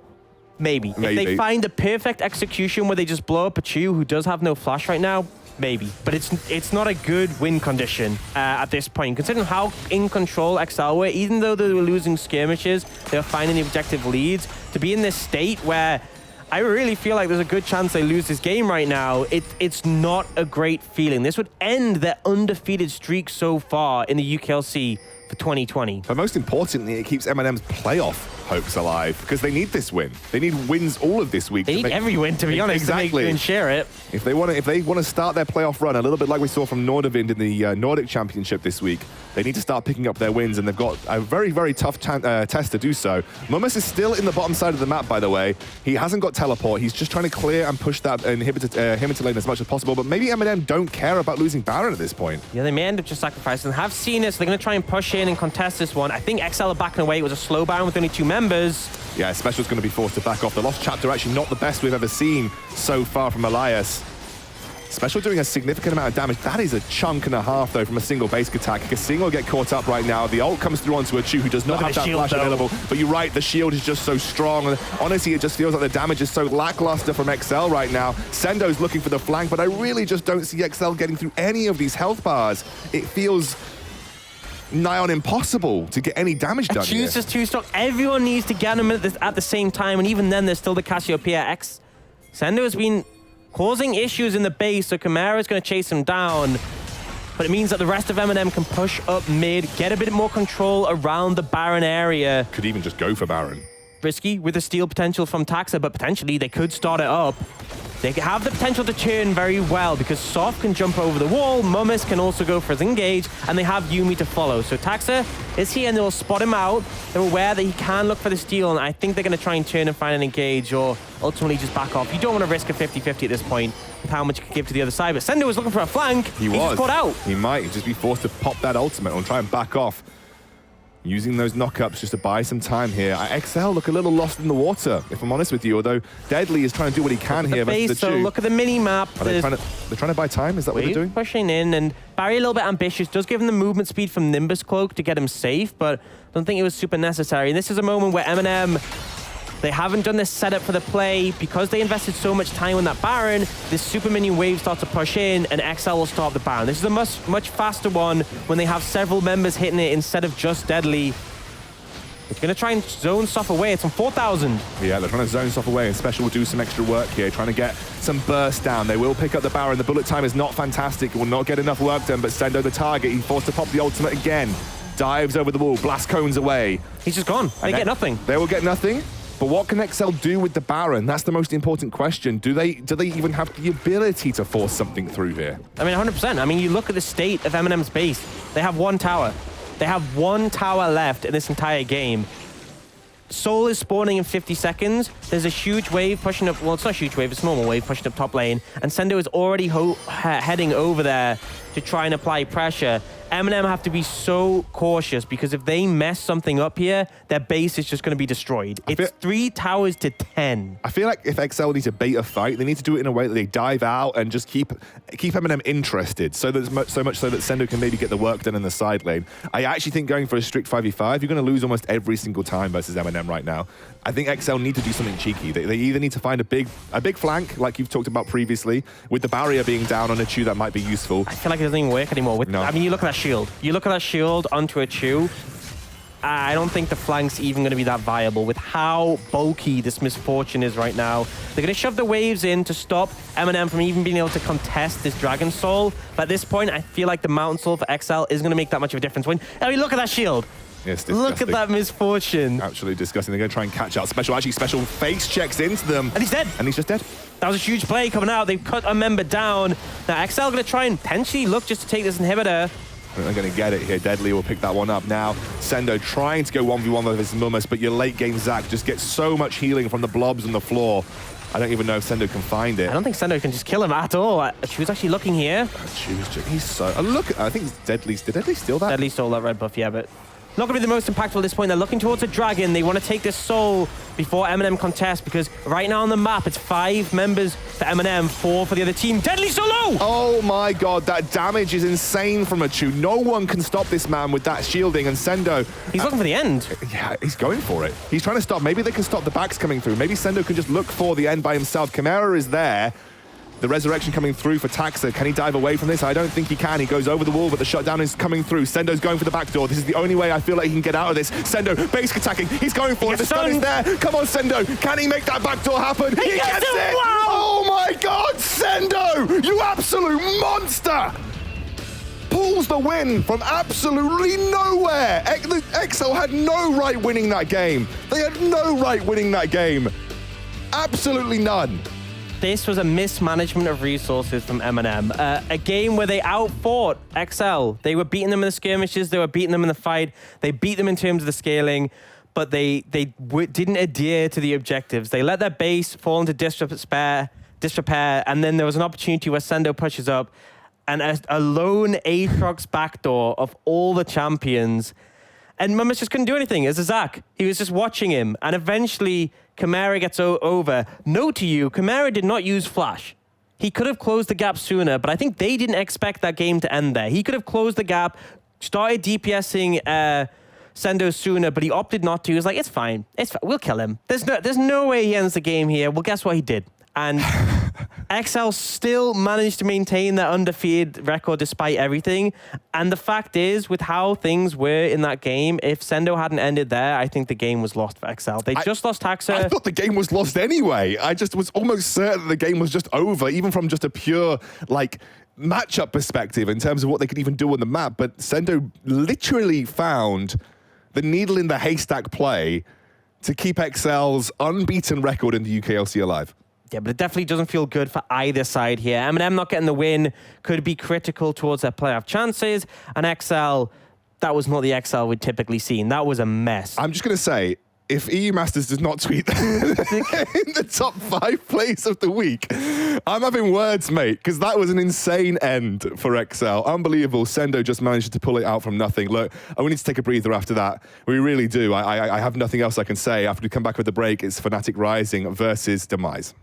[SPEAKER 2] maybe. If they find the perfect execution where they just blow up a Chew who does have no flash right now, maybe. But it's not a good win condition at this point. Considering how in control XL were, even though they were losing skirmishes, they were finding the objective leads. To be in this state where I really feel like there's a good chance they lose this game right now, it's not a great feeling. This would end their undefeated streak so far in the UKLC for 2020.
[SPEAKER 1] But most importantly, it keeps MnM's playoff hopes alive because they need this win. They need wins all of this week.
[SPEAKER 2] They need every win, to be honest,
[SPEAKER 1] exactly.
[SPEAKER 2] to share it.
[SPEAKER 1] If they want to start their playoff run a little bit like we saw from Nordavind in the Nordic Championship this week, they need to start picking up their wins, and they've got a very, very tough test to do so. Mummus is still in the bottom side of the map, by the way. He hasn't got teleport. He's just trying to clear and push that inhibitor lane as much as possible, but maybe MnM don't care about losing Baron at this point.
[SPEAKER 2] Yeah, they may end up just sacrificing. Have seen it, so they're going to try and push in and contest this one. I think XL are backing away. It was a slow Baron with only 2 members.
[SPEAKER 1] Yeah, Special's going to be forced to back off. The Lost Chapter actually not the best we've ever seen so far from Elias. Special doing a significant amount of damage. That is a chunk and a half, though, from a single basic attack. Kasing will get caught up right now. The ult comes through onto a Chu who does not have that flash available. But you're right, the shield is just so strong. And honestly, it just feels like the damage is so lackluster from XL right now. Sendo's looking for the flank, but I really just don't see XL getting through any of these health bars. It feels nigh on impossible to get any damage done here.
[SPEAKER 2] Chu's just too strong. Everyone needs to get him at the same time, and even then, there's still the Cassiopeia X. Sendo has been causing issues in the base, so Chimera's going to chase him down. But it means that the rest of MnM can push up mid, get a bit more control around the Baron area.
[SPEAKER 1] Could even just go for Baron.
[SPEAKER 2] Risky with the steal potential from Taxa, but potentially they could start it up. They have the potential to turn very well because Soft can jump over the wall, Mummus can also go for his engage, and they have Yuumi to follow. So Taxa is here and they'll spot him out. They're aware that he can look for the steal, and I think they're going to try and turn and find an engage or ultimately just back off. You don't want to risk a 50-50 at this point with how much you can give to the other side. But Sendo was looking for a flank. He's just caught out.
[SPEAKER 1] He might just be forced to pop that ultimate and try and back off. Using those knockups just to buy some time here. XL look a little lost in the water, if I'm honest with you, although Deadly is trying to do what he can here.
[SPEAKER 2] So look at the mini-map.
[SPEAKER 1] They're trying to buy time? Is that what they're doing?
[SPEAKER 2] Pushing in, and Barry a little bit ambitious, does give him the movement speed from Nimbus Cloak to get him safe, but I don't think it was super necessary. And this is a moment where MnM, they haven't done this setup for the play because they invested so much time on that Baron. This super minion wave starts to push in, and XL will stop the Baron. This is a much faster one when they have several members hitting it instead of just Deadly. It's going to try and zone stuff away. It's on 4,000.
[SPEAKER 1] Yeah, they're trying to zone stuff away, and Special will do some extra work here, trying to get some burst down. They will pick up the Baron. The bullet time is not fantastic. It will not get enough work done, but Sendo the target. He's forced to pop the ultimate again. Dives over the wall, blast cones away.
[SPEAKER 2] He's just gone. They get nothing.
[SPEAKER 1] They will get nothing. But what can XL do with the Baron? That's the most important question. Do they even have the ability to force something through here?
[SPEAKER 2] I mean, 100%. I mean, you look at the state of MnM's base. They have 1 tower. They have 1 tower left in this entire game. Soul is spawning in 50 seconds. There's a huge wave pushing up. Well, it's not a huge wave. It's a normal wave pushing up top lane. And Sendo is already heading over there to try and apply pressure. MnM have to be so cautious because if they mess something up here, their base is just going to be destroyed. It's 3 towers to 10.
[SPEAKER 1] I feel like if XL need to bait a fight, they need to do it in a way that they dive out and just keep MnM interested, so much so that Sendo can maybe get the work done in the side lane. I actually think going for a strict 5v5, you're going to lose almost every single time versus MnM right now. I think XL need to do something cheeky. They either need to find a big flank, like you've talked about previously, with the barrier being down on a Chu that might be useful.
[SPEAKER 2] I feel like it doesn't even work anymore. I mean, you look at that shield. You look at that shield onto a Chu. I don't think the flank's even going to be that viable with how bulky this Misfortune is right now. They're going to shove the waves in to stop MnM from even being able to contest this Dragon Soul. But at this point, I feel like the Mountain Soul for XL isn't going to make that much of a difference. I mean, look at that shield.
[SPEAKER 1] Yes,
[SPEAKER 2] look at that Misfortune.
[SPEAKER 1] Absolutely disgusting. They're going to try and catch out. Special face checks into them.
[SPEAKER 2] And he's dead.
[SPEAKER 1] And he's just dead.
[SPEAKER 2] That was a huge play coming out. They've cut a member down. Now, XL going to try and potentially look just to take this inhibitor.
[SPEAKER 1] They're going to get it here. Deadly will pick that one up now. Sendo trying to go 1v1 with his Mummus, but your late game Zac just gets so much healing from the blobs on the floor. I don't even know if Sendo can find it.
[SPEAKER 2] I don't think Sendo can just kill him at all. She was actually looking here.
[SPEAKER 1] He's so... look, I think Deadly... Did Deadly steal that?
[SPEAKER 2] Deadly stole that red buff, yeah, but... Not going to be the most impactful at this point. They're looking towards a dragon. They want to take this soul before MnM contest because right now on the map, it's 5 members for MnM, 4 for the other team. Deadly so low!
[SPEAKER 1] Oh my god, that damage is insane from a Chu. No one can stop this man with that shielding, and Sendo...
[SPEAKER 2] He's looking for the end.
[SPEAKER 1] Yeah, he's going for it. He's trying to stop. Maybe they can stop the backs coming through. Maybe Sendo can just look for the end by himself. Chimera is there. The resurrection coming through for Taxa. Can he dive away from this? I don't think he can. He goes over the wall, but the shutdown is coming through. Sendo's going for the back door. This is the only way I feel like he can get out of this. Sendo, basic attacking. He's going for it. The stun is there. Come on, Sendo. Can he make that back door happen? He gets it! Wow. Oh my god, Sendo! You absolute monster! Pull pulls the win from absolutely nowhere. XL had no right winning that game. They had no right winning that game. Absolutely none.
[SPEAKER 2] This was a mismanagement of resources from MnM. A game where they outfought XL. They were beating them in the skirmishes. They were beating them in the fight. They beat them in terms of the scaling, but they didn't adhere to the objectives. They let their base fall into disrepair, and then there was an opportunity where Sendo pushes up, and a lone Aatrox backdoor of all the champions, and Mummus just couldn't do anything. As a Zac, he was just watching him, and eventually Chimera gets over. Note to you, Chimera did not use Flash. He could have closed the gap sooner, but I think they didn't expect that game to end there. He could have closed the gap, started DPSing Sendo sooner, but he opted not to. He was like, it's fine. We'll kill him. There's no way he ends the game here. Well, guess what he did? And XL still managed to maintain their undefeated record despite everything. And the fact is, with how things were in that game, if Sendo hadn't ended there, I think the game was lost for XL. They just lost Taxa.
[SPEAKER 1] I thought the game was lost anyway. I just was almost certain the game was just over, even from just a pure, matchup perspective in terms of what they could even do on the map. But Sendo literally found the needle in the haystack play to keep XL's unbeaten record in the UKLC alive.
[SPEAKER 2] Yeah, but it definitely doesn't feel good for either side here. MnM not getting the win could be critical towards their playoff chances. And XL, that was not the XL we'd typically seen. That was a mess.
[SPEAKER 1] I'm just going to say, if EU Masters does not tweet in the top 5 plays of the week, I'm having words, mate, because that was an insane end for XL. Unbelievable. Sendo just managed to pull it out from nothing. Look, we need to take a breather after that. We really do. I have nothing else I can say. After we come back with the break, it's Fnatic Rising versus Demise.